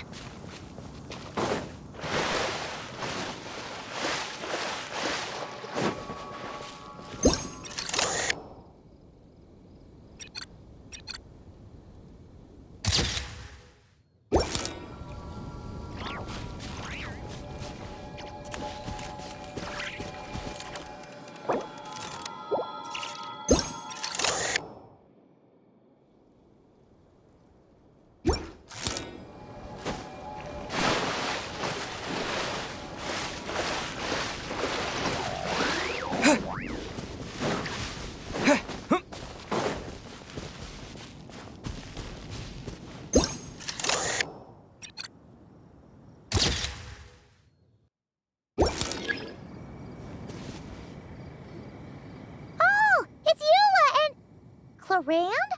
around?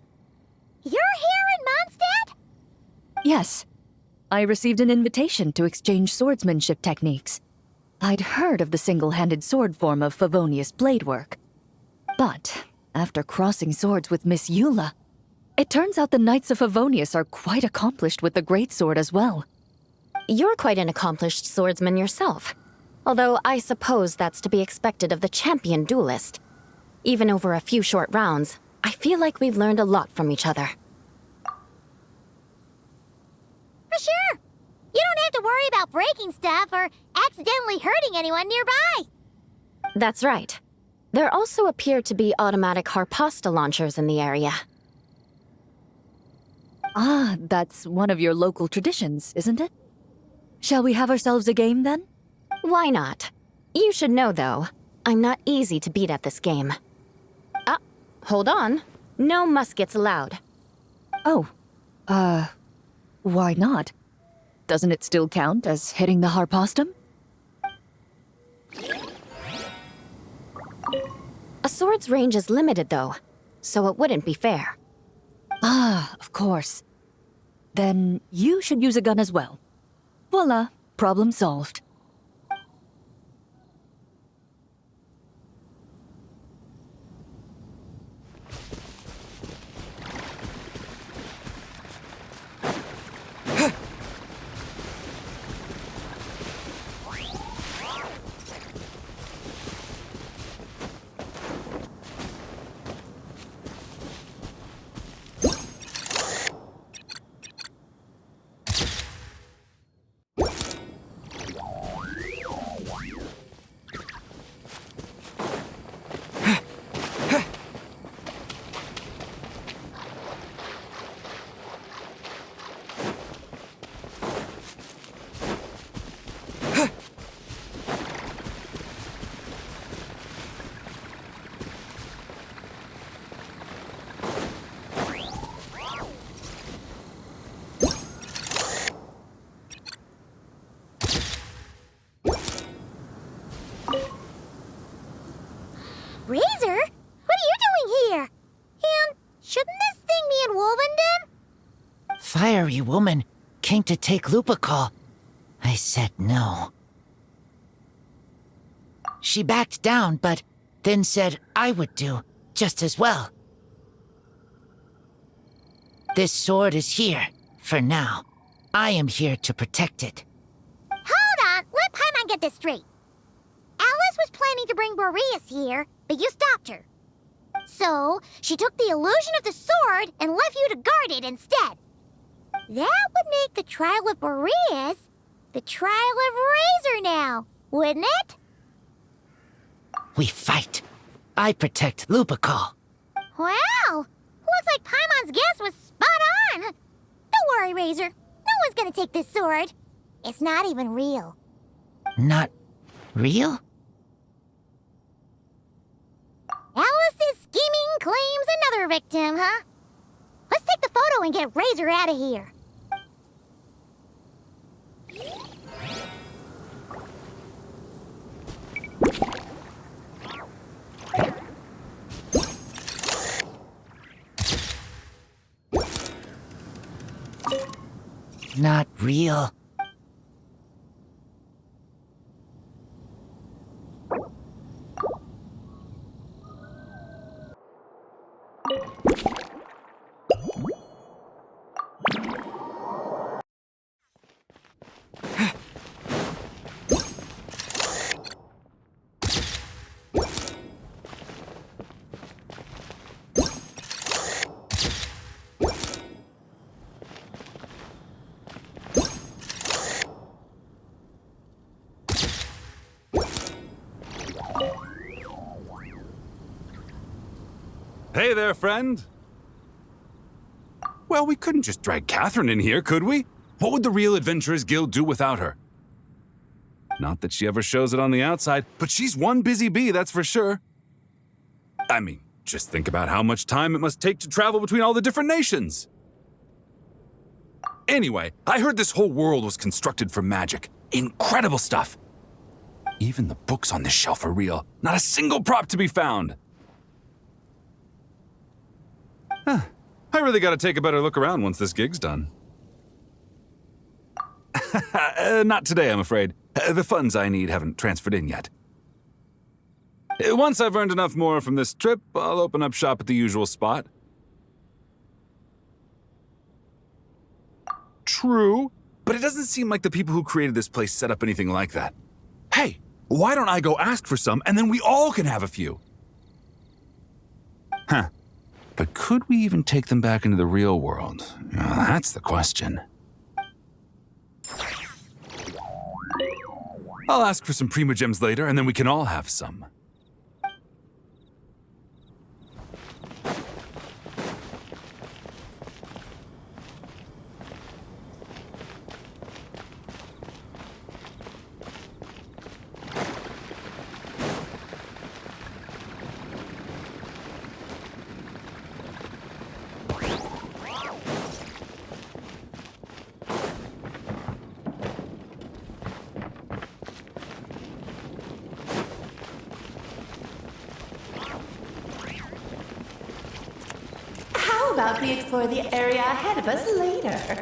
You're here in Mondstadt? Yes. I received an invitation to exchange swordsmanship techniques. I'd heard of the single-handed sword form of Favonius blade work. But after crossing swords with Miss Eula, it turns out the Knights of Favonius are quite accomplished with the greatsword as well. You're quite an accomplished swordsman yourself. Although I suppose that's to be expected of the champion duelist. Even over a few short rounds, I feel like we've learned a lot from each other. For sure. You don't have to worry about breaking stuff or accidentally hurting anyone nearby. That's right. There also appear to be automatic harpasta launchers in the area. Ah, that's one of your local traditions, isn't it? Shall we have ourselves a game, then? Why not? You should know, though, I'm not easy to beat at this game. Ah, hold on. No muskets allowed. Oh, why not? Doesn't it still count as hitting the harpastum? A sword's range is limited, though, so it wouldn't be fair. Ah, of course. Then you should use a gun as well. Voila, problem solved. Razor? What are you doing here? And shouldn't this thing be in Wolvenden? Fiery woman came to take Lupical. I said no. She backed down, but then said I would do just as well. This sword is here, for now. I am here to protect it. Hold on, let Paimon get this straight. Alice was planning to bring Boreas here, but you stopped her. So, she took the illusion of the sword and left you to guard it instead. That would make the trial of Boreas the trial of Razor now, wouldn't it? We fight. I protect Lupical. Wow! Looks like Paimon's guess was spot on. Don't worry, Razor. No one's gonna take this sword. It's not even real. Not real? Alice's scheming claims another victim, huh? Let's take the photo and get Razor out of here. Not real. Hey there, friend. Well, we couldn't just drag Catherine in here, could we? What would the Real Adventurers Guild do without her? Not that she ever shows it on the outside, but she's one busy bee, that's for sure. I mean, just think about how much time it must take to travel between all the different nations. Anyway, I heard this whole world was constructed for magic. Incredible stuff. Even the books on this shelf are real. Not a single prop to be found. Huh. I really gotta take a better look around once this gig's done. Not today, I'm afraid. The funds I need haven't transferred in yet. Once I've earned enough more from this trip, I'll open up shop at the usual spot. True, but it doesn't seem like the people who created this place set up anything like that. Hey, why don't I go ask for some, and then we all can have a few? Huh. But could we even take them back into the real world? That's the question. I'll ask for some Primogems later, and then we can all have some. How about we explore the area ahead of us later?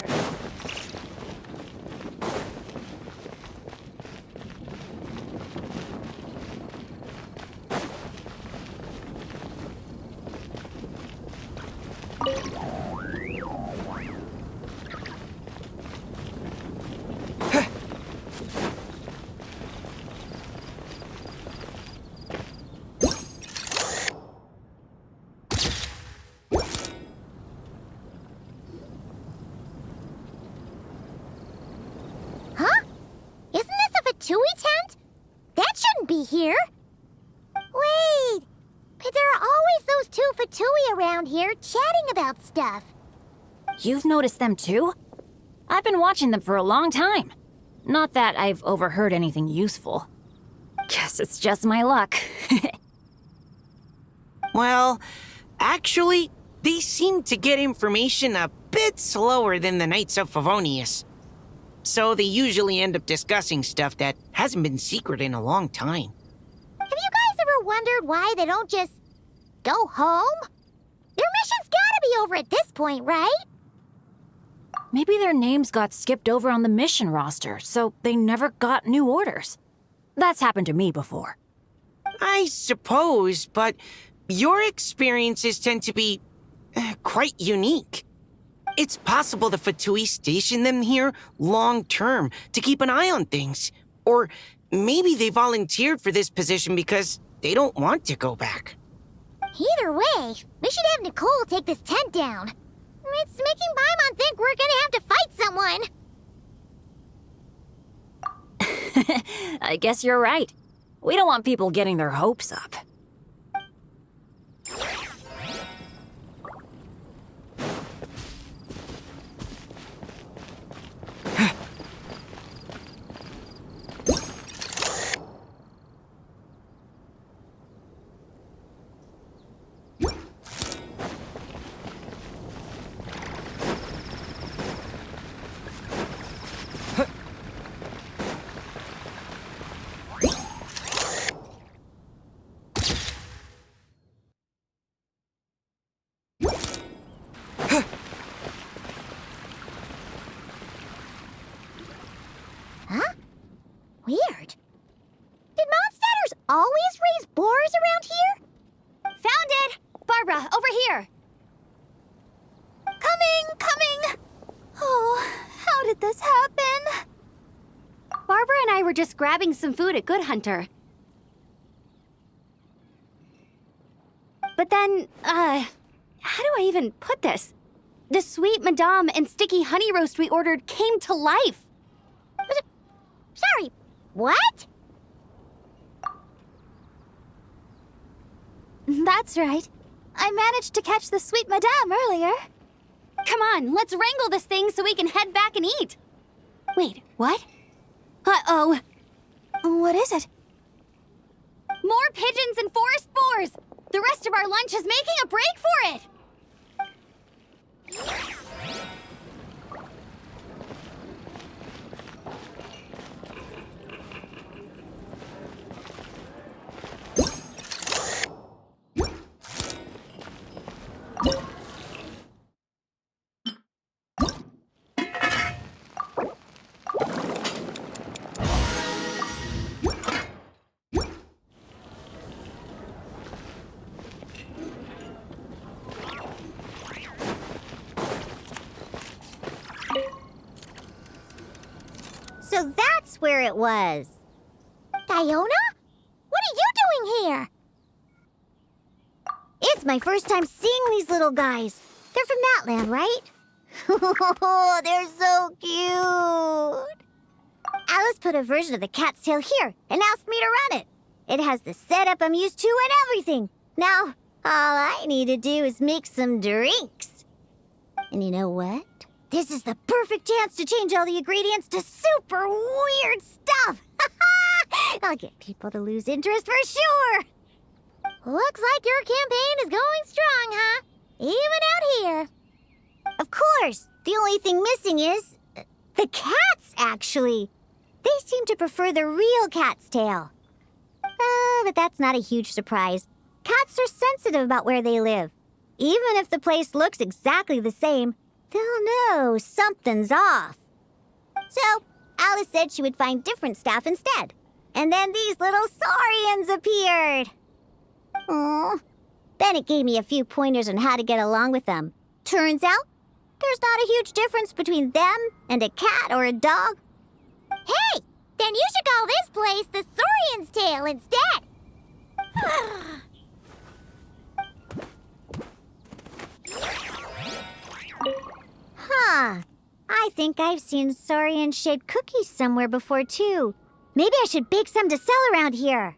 Be here. Wait, but there are always those two Fatui around here chatting about stuff. You've noticed them too? I've been watching them for a long time. Not that I've overheard anything useful. Guess it's just my luck. Well, actually, they seem to get information a bit slower than the Knights of Favonius. So they usually end up discussing stuff that hasn't been secret in a long time. Have you guys ever wondered why they don't just go home? Their mission's gotta be over at this point, right? Maybe their names got skipped over on the mission roster, so they never got new orders. That's happened to me before. I suppose, but your experiences tend to be quite unique. It's possible the Fatui stationed them here long-term to keep an eye on things. Or maybe they volunteered for this position because they don't want to go back. Either way, we should have Nicole take this tent down. It's making Paimon think we're gonna have to fight someone. I guess you're right. We don't want people getting their hopes up. Weird. Did monsters always raise boars around here? Found it! Barbara, over here! Coming! Oh, how did this happen? Barbara and I were just grabbing some food at Good Hunter. But then, how do I even put this? The sweet madame and sticky honey roast we ordered came to life. Sorry, what? That's right. I managed to catch the sweet madame earlier. Come on, let's wrangle this thing so we can head back and eat. Wait, what? Uh-oh. What is it? More pigeons and forest boars! The rest of our lunch is making a break for it! that's where it was. Diona? What are you doing here? It's my first time seeing these little guys. They're from that land, right? Oh, they're so cute. Alice put a version of the cat's tail here and asked me to run it. It has the setup I'm used to and everything. Now, all I need to do is make some drinks. And you know what? This is the perfect chance to change all the ingredients to super weird stuff. I'll get people to lose interest for sure. Looks like your campaign is going strong, huh? Even out here. Of course, the only thing missing is the cats, actually. They seem to prefer the real cat's tail. But that's not a huge surprise. Cats are sensitive about where they live. Even if the place looks exactly the same, they'll know something's off. So, Alice said she would find different staff instead. And then these little saurians appeared. Aww. Bennett gave me a few pointers on how to get along with them. Turns out, there's not a huge difference between them and a cat or a dog. Hey, then you should call this place the Saurian's Tail instead. Huh. I think I've seen saurian-shaped cookies somewhere before, too. Maybe I should bake some to sell around here.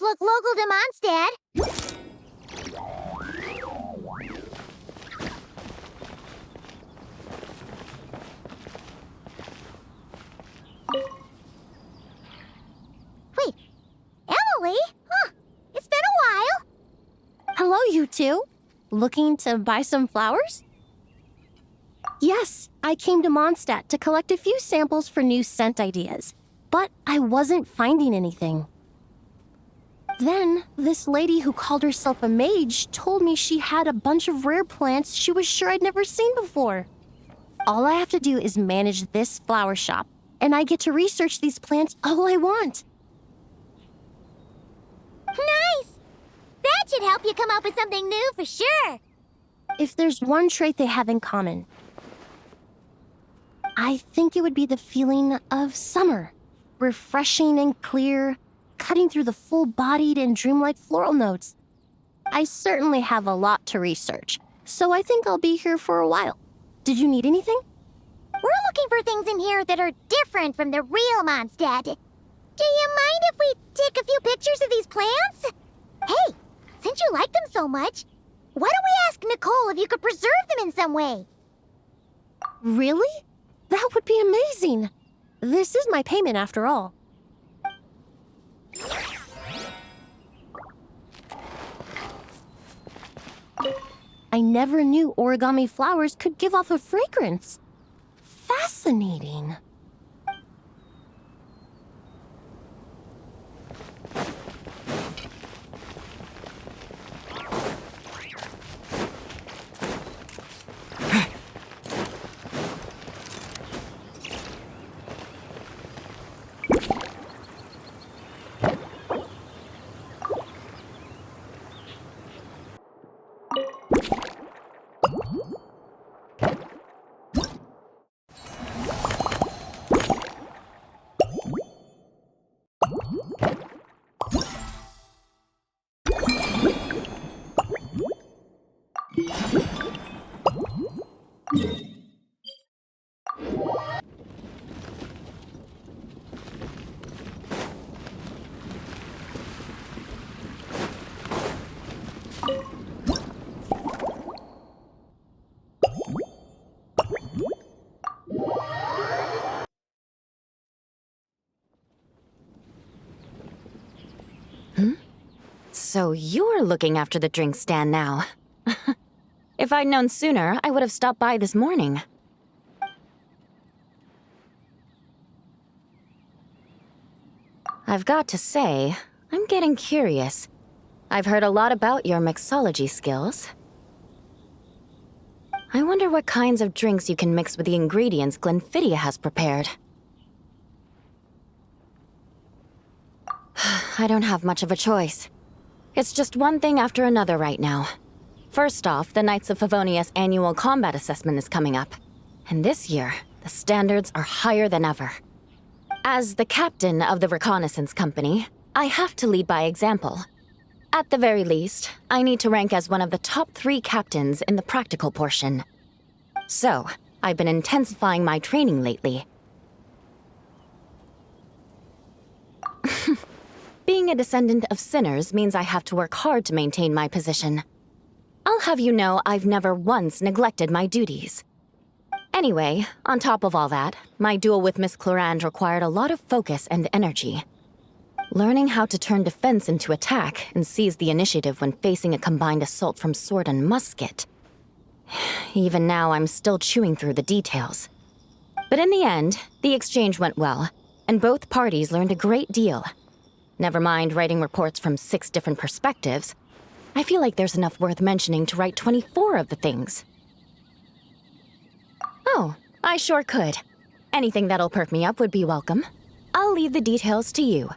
Look local to Mondstadt. Wait, Emily? Huh, it's been a while. Hello, you two. Looking to buy some flowers? Yes, I came to Mondstadt to collect a few samples for new scent ideas, but I wasn't finding anything. Then, this lady who called herself a mage told me she had a bunch of rare plants she was sure I'd never seen before. All I have to do is manage this flower shop, and I get to research these plants all I want. Nice! That should help you come up with something new for sure. If there's one trait they have in common, I think it would be the feeling of summer. Refreshing and clear, cutting through the full-bodied and dreamlike floral notes. I certainly have a lot to research, so I think I'll be here for a while. Did you need anything? We're looking for things in here that are different from the real Mondstadt. Do you mind if we take a few pictures of these plants? Hey, since you like them so much, why don't we ask Nicole if you could preserve them in some way? Really? That would be amazing. This is my payment after all. I never knew origami flowers could give off a fragrance. Fascinating. So you're looking after the drink stand now. If I'd known sooner, I would have stopped by this morning. I've got to say, I'm getting curious. I've heard a lot about your mixology skills. I wonder what kinds of drinks you can mix with the ingredients Glenfiddia has prepared. I don't have much of a choice. It's just one thing after another right now. First off, the Knights of Favonius annual combat assessment is coming up. And this year, the standards are higher than ever. As the captain of the reconnaissance company, I have to lead by example. At the very least, I need to rank as one of the top 3 captains in the practical portion. So, I've been intensifying my training lately. Being a descendant of sinners means I have to work hard to maintain my position. I'll have you know I've never once neglected my duties. Anyway, on top of all that, my duel with Miss Clorand required a lot of focus and energy. Learning how to turn defense into attack and seize the initiative when facing a combined assault from sword and musket. Even now, I'm still chewing through the details. But in the end, the exchange went well, and both parties learned a great deal. Never mind writing reports from 6 different perspectives. I feel like there's enough worth mentioning to write 24 of the things. Oh, I sure could. Anything that'll perk me up would be welcome. I'll leave the details to you.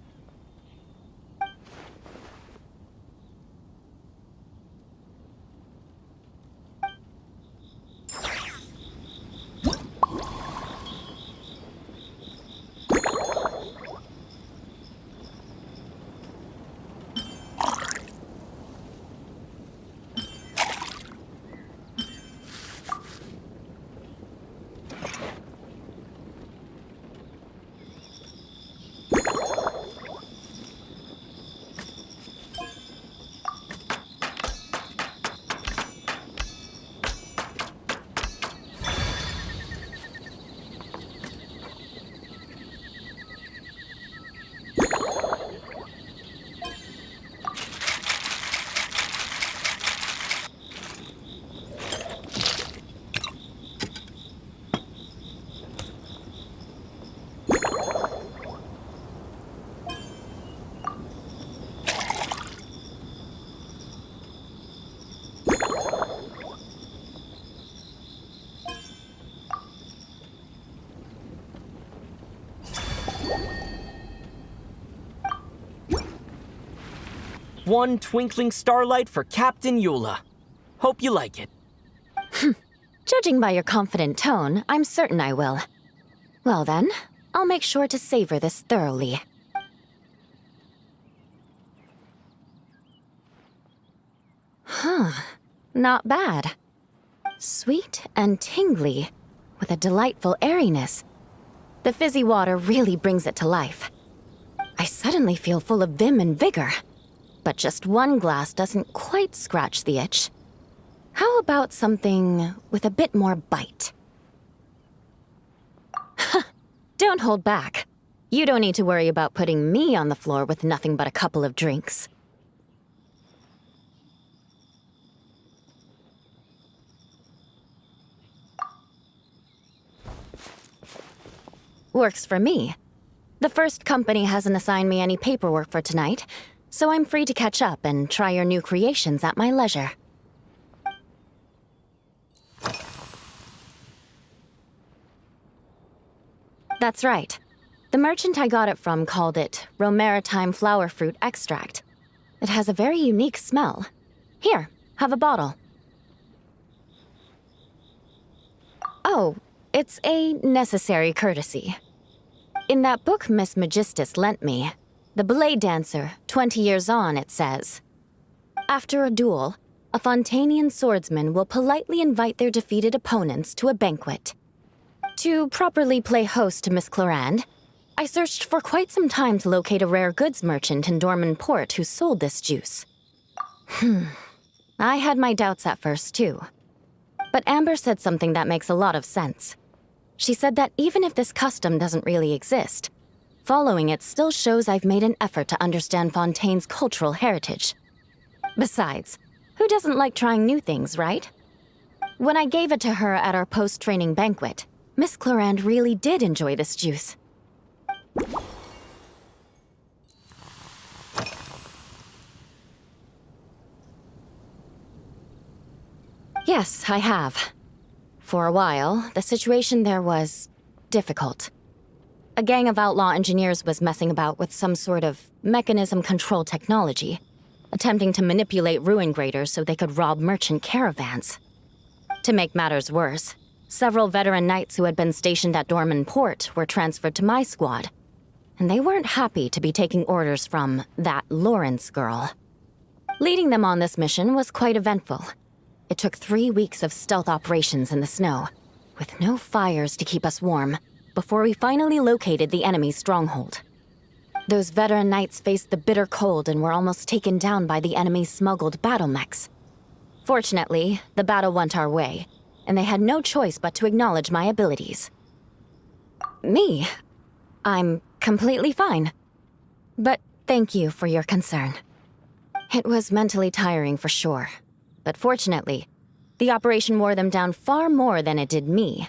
One twinkling starlight for Captain Eula. Hope you like it. Judging by your confident tone, I'm certain I will. Well then, I'll make sure to savor this thoroughly. Huh, not bad. Sweet and tingly, with a delightful airiness. The fizzy water really brings it to life. I suddenly feel full of vim and vigor. But just one glass doesn't quite scratch the itch. How about something with a bit more bite? Don't hold back. You don't need to worry about putting me on the floor with nothing but a couple of drinks. Works for me. The first company hasn't assigned me any paperwork for tonight, so I'm free to catch up and try your new creations at my leisure. That's right. The merchant I got it from called it Romaritime flower fruit extract. It has a very unique smell. Here, have a bottle. Oh, it's a necessary courtesy. In that book Miss Magistus lent me, The Blade Dancer, 20 years on, it says, after a duel, a Fontanian swordsman will politely invite their defeated opponents to a banquet. To properly play host to Miss Clorand, I searched for quite some time to locate a rare goods merchant in Dorman Port who sold this juice. I had my doubts at first, too. But Amber said something that makes a lot of sense. She said that even if this custom doesn't really exist, following it still shows I've made an effort to understand Fontaine's cultural heritage. Besides, who doesn't like trying new things, right? When I gave it to her at our post-training banquet, Miss Clorand really did enjoy this juice. Yes, I have. For a while, the situation there was difficult. A gang of outlaw engineers was messing about with some sort of mechanism control technology, attempting to manipulate ruin graders so they could rob merchant caravans. To make matters worse, several veteran knights who had been stationed at Dorman Port were transferred to my squad, and they weren't happy to be taking orders from that Lawrence girl. Leading them on this mission was quite eventful. It took 3 weeks of stealth operations in the snow, with no fires to keep us warm, before we finally located the enemy's stronghold. Those veteran knights faced the bitter cold and were almost taken down by the enemy's smuggled battle mechs. Fortunately, the battle went our way, and they had no choice but to acknowledge my abilities. Me? I'm completely fine. But thank you for your concern. It was mentally tiring for sure. But fortunately, the operation wore them down far more than it did me.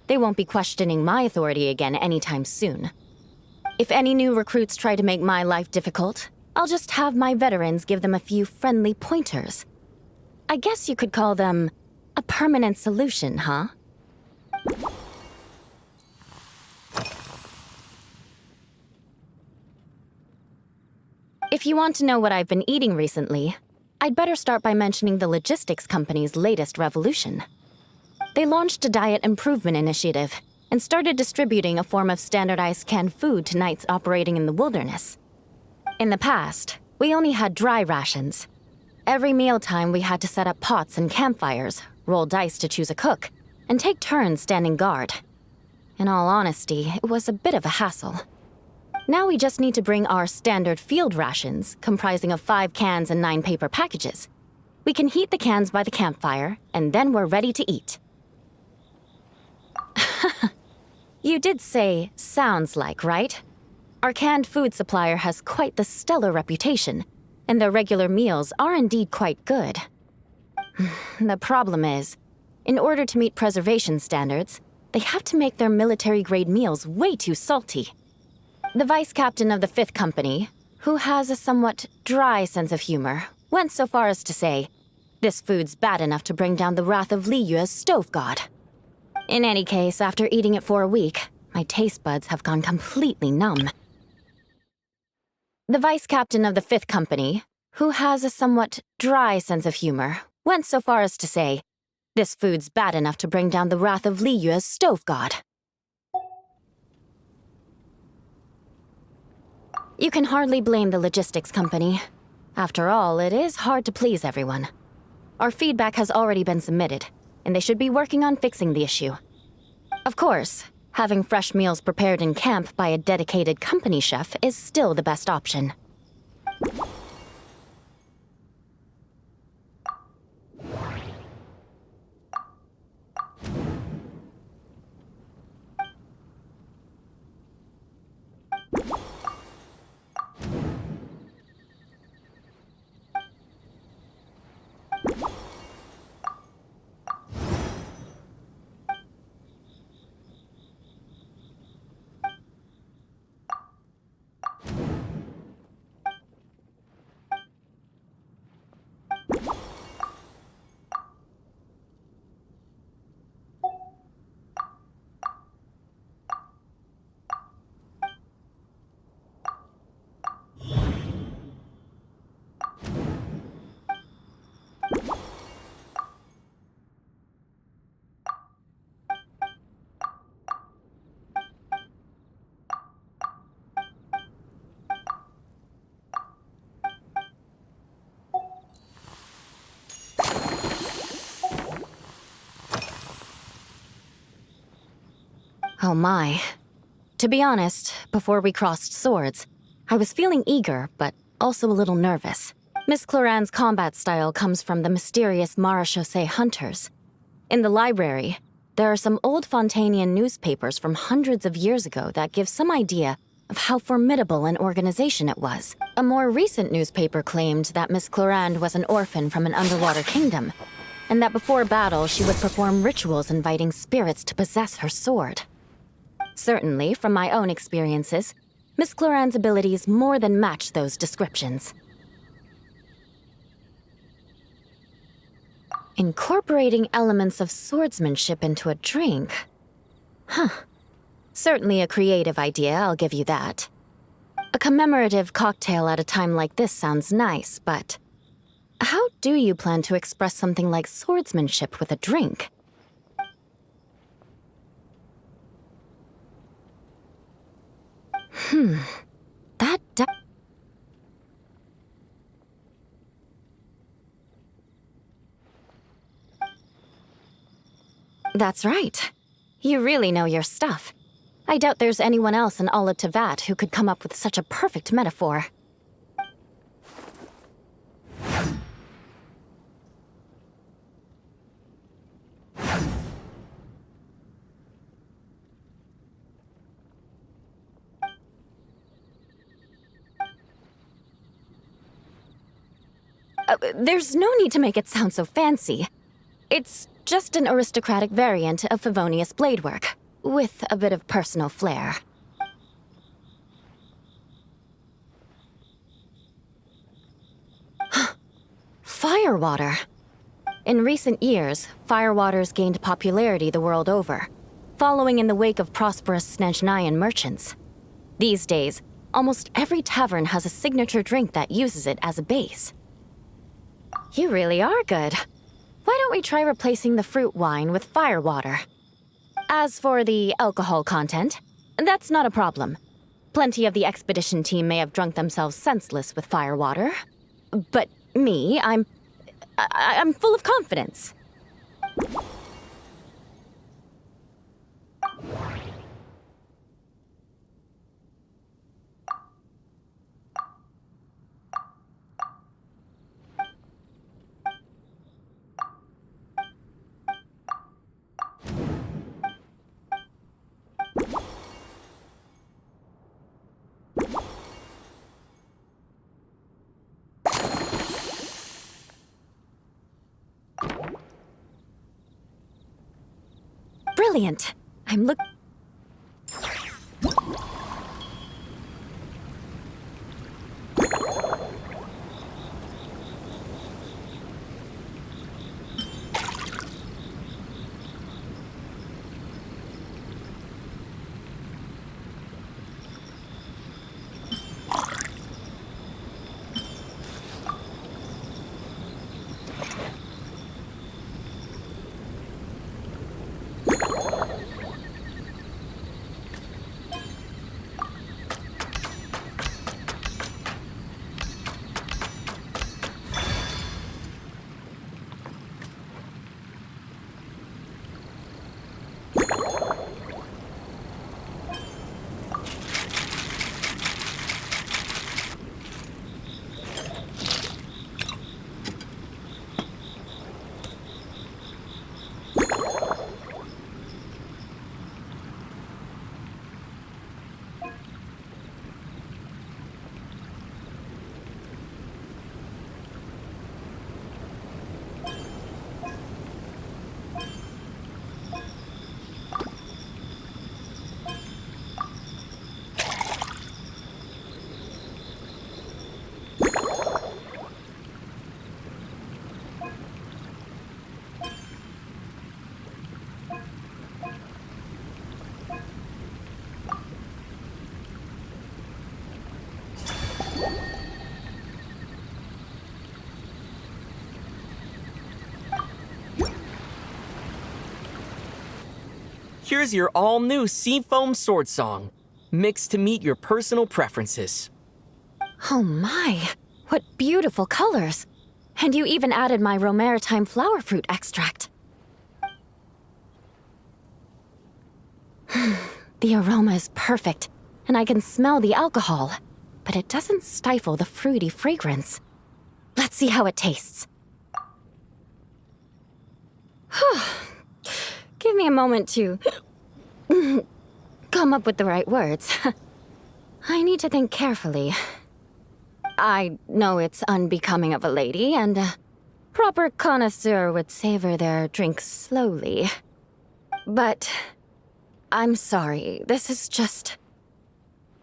They won't be questioning my authority again anytime soon. If any new recruits try to make my life difficult, I'll just have my veterans give them a few friendly pointers. I guess you could call them a permanent solution, huh? If you want to know what I've been eating recently, I'd better start by mentioning the logistics company's latest revolution. They launched a diet improvement initiative and started distributing a form of standardized canned food to knights operating in the wilderness. In the past, we only had dry rations. Every mealtime we had to set up pots and campfires, roll dice to choose a cook, and take turns standing guard. In all honesty, it was a bit of a hassle. Now we just need to bring our standard field rations, comprising of 5 cans and 9 paper packages. We can heat the cans by the campfire, and then we're ready to eat. You did say, sounds like, right? Our canned food supplier has quite the stellar reputation, and their regular meals are indeed quite good. The problem is, in order to meet preservation standards, they have to make their military-grade meals way too salty. The vice captain of the 5th Company, who has a somewhat dry sense of humor, went so far as to say, this food's bad enough to bring down the wrath of Liyue's stove god. In any case, after eating it for a week, my taste buds have gone completely numb. The vice captain of the 5th Company, who has a somewhat dry sense of humor, went so far as to say, this food's bad enough to bring down the wrath of Liyue's stove god. You can hardly blame the logistics company. After all, it is hard to please everyone. Our feedback has already been submitted, and they should be working on fixing the issue. Of course, having fresh meals prepared in camp by a dedicated company chef is still the best option. Oh my. To be honest, before we crossed swords, I was feeling eager, but also a little nervous. Miss Cloran's combat style comes from the mysterious Marechaussee hunters. In the library, there are some old Fontanian newspapers from hundreds of years ago that give some idea of how formidable an organization it was. A more recent newspaper claimed that Miss Cloran was an orphan from an underwater kingdom, and that before battle she would perform rituals inviting spirits to possess her sword. Certainly, from my own experiences, Miss Cloran's abilities more than match those descriptions. Incorporating elements of swordsmanship into a drink? Huh. Certainly a creative idea, I'll give you that. A commemorative cocktail at a time like this sounds nice, but how do you plan to express something like swordsmanship with a drink? That's right. You really know your stuff. I doubt there's anyone else in all of Tevat who could come up with such a perfect metaphor. There's no need to make it sound so fancy. It's just an aristocratic variant of Favonius bladework, with a bit of personal flair. Firewater. In recent years, firewaters gained popularity the world over, following in the wake of prosperous Snezhnayan merchants. These days, almost every tavern has a signature drink that uses it as a base. You really are good. Why don't we try replacing the fruit wine with firewater? As for the alcohol content, that's not a problem. Plenty of the expedition team may have drunk themselves senseless with firewater. But me, I'm full of confidence. Brilliant. I'm Here's your all-new Seafoam Sword Song, mixed to meet your personal preferences. Oh my, what beautiful colors. And you even added my Romaritime flower fruit extract. The aroma is perfect, and I can smell the alcohol, but it doesn't stifle the fruity fragrance. Let's see how it tastes. Give me a moment to come up with the right words. I need to think carefully. I know it's unbecoming of a lady, and a proper connoisseur would savor their drinks slowly. But I'm sorry, this is just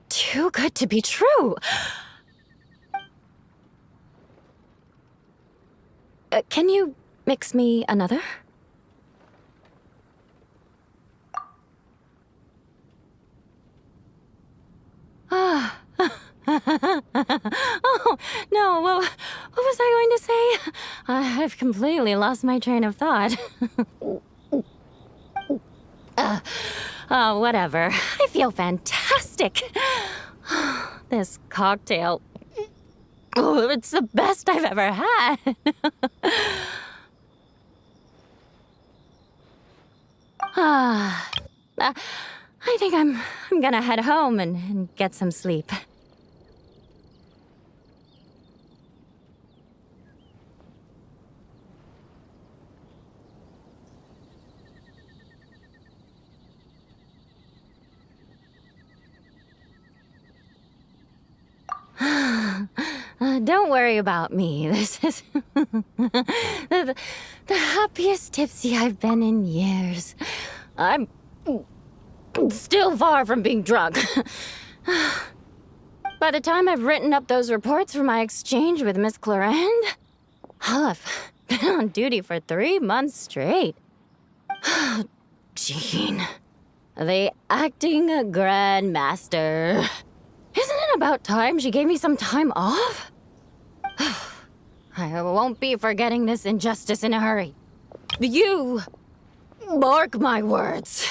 too good to be true. Can you mix me another? Ah. Oh, no, what was I going to say? I've completely lost my train of thought. Whatever. I feel fantastic. This cocktail... Oh, it's the best I've ever had. I think I'm gonna head home and get some sleep. Don't worry about me. This is the happiest tipsy I've been in years. I'm still far from being drunk. By the time I've written up those reports for my exchange with Miss Clorand, I'll have been on duty for 3 months straight. Jean, the acting grandmaster. Isn't it about time she gave me some time off? I won't be forgetting this injustice in a hurry. You mark my words.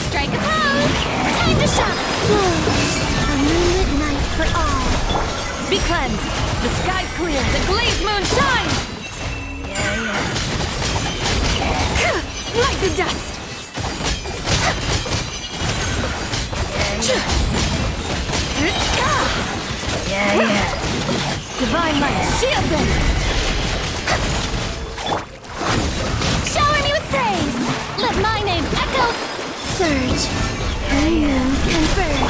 Strike a pose! Time to shine! A moonlit night for all. Be cleansed! The sky's clear! The glazed moon shines! Like the dust! Divine light, shield them! Shower me with praise! Let my name echo! Surge! Moons converge!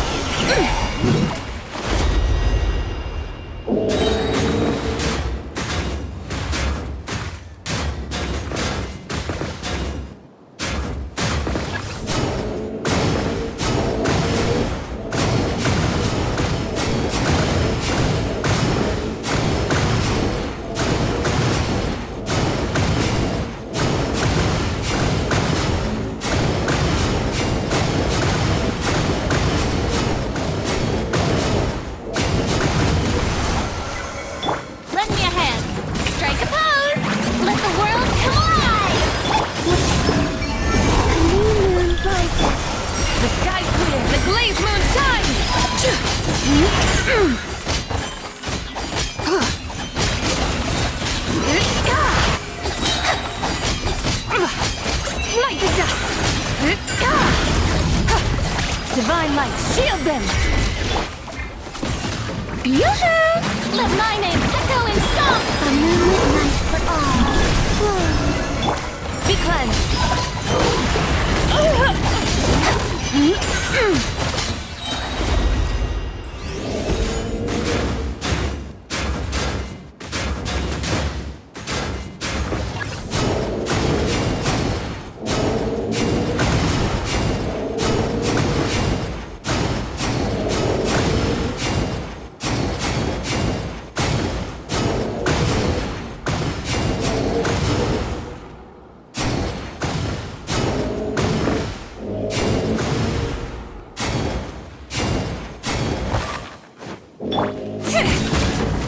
Divine light, shield them! Yoo-hoo! Let my name echo in song! A moonlit night for all. Be cleansed!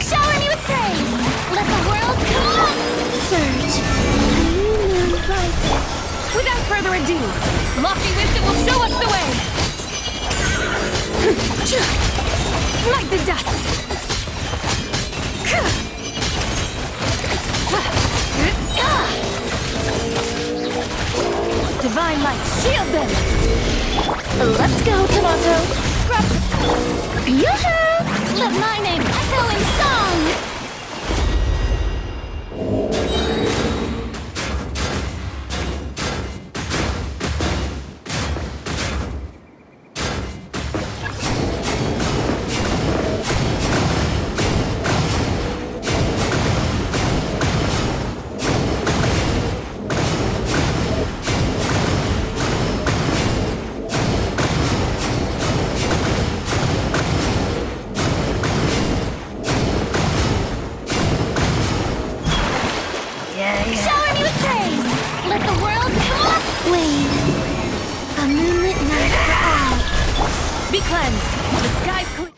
Shower me with praise! Let the world come on! Surge! A new moon rises. Without further ado, lofty wisdom will show us the way! Like the dust! Divine light, shield them! Let's go, Tomato! Scrub! Yoo-hoo! Let my name echo in song! Shower me with praise! Let the world come up! Wait. A moonlit night for all. Be cleansed! The sky's clear!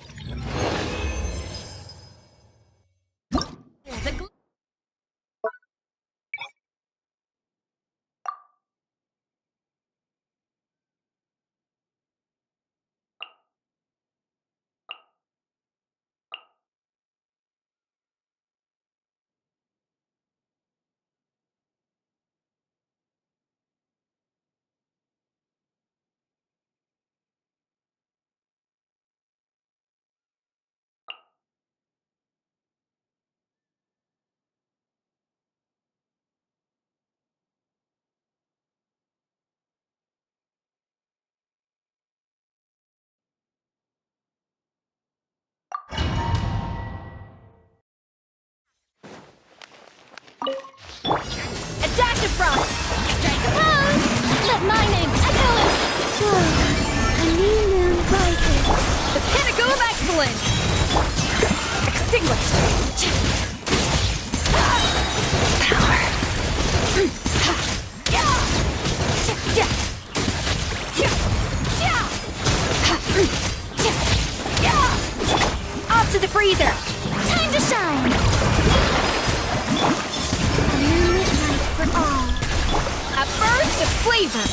A dash of frost! Strike a pose! Let my name echo in... A new moon rises. The pinnacle of excellence! Extinguished! Power! Off to the freezer! Time to shine! A moonlit night for all. A burst of flavor!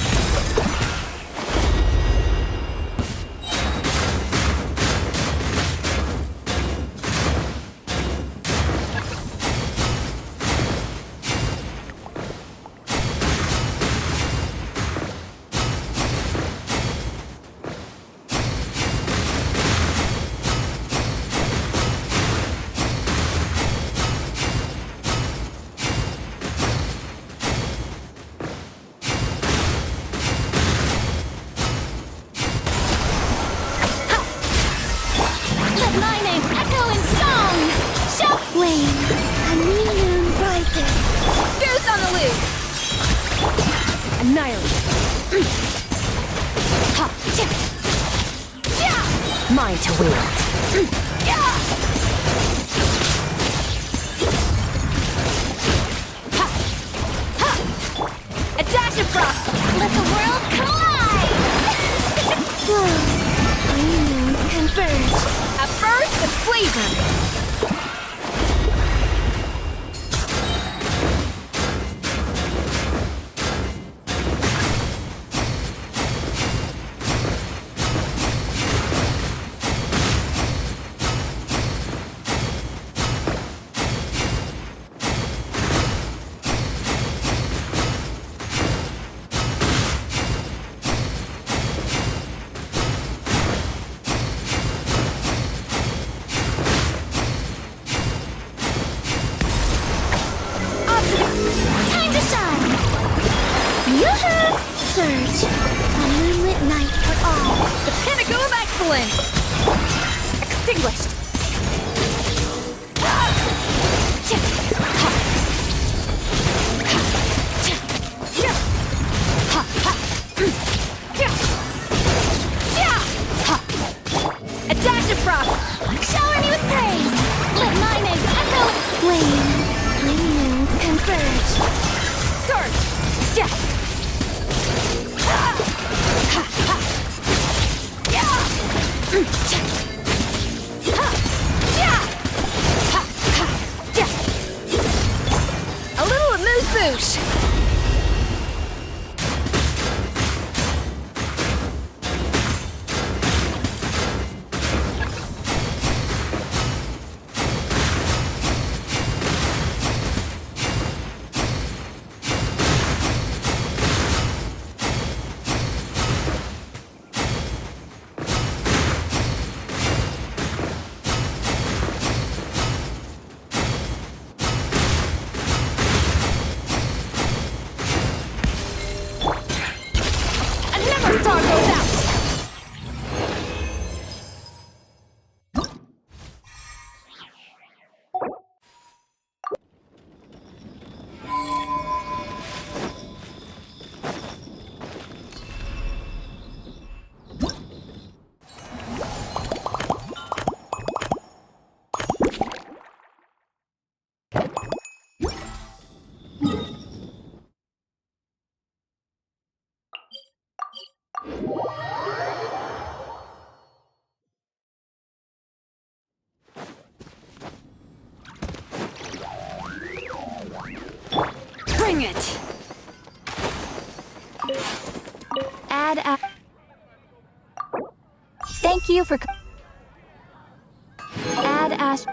Mine to wield. A dash of frost! Let the world collide! Green moons converge. A burst of flavor! Surge! A moonlit night for all. The pinnacle of excellence! Extinguished! A dash of frost! Shower me with praise! Let my name echo! Flame! Green moons converge! Surge! Death! A little amuse-bouche! Bring it! Thank you for... Add Ash...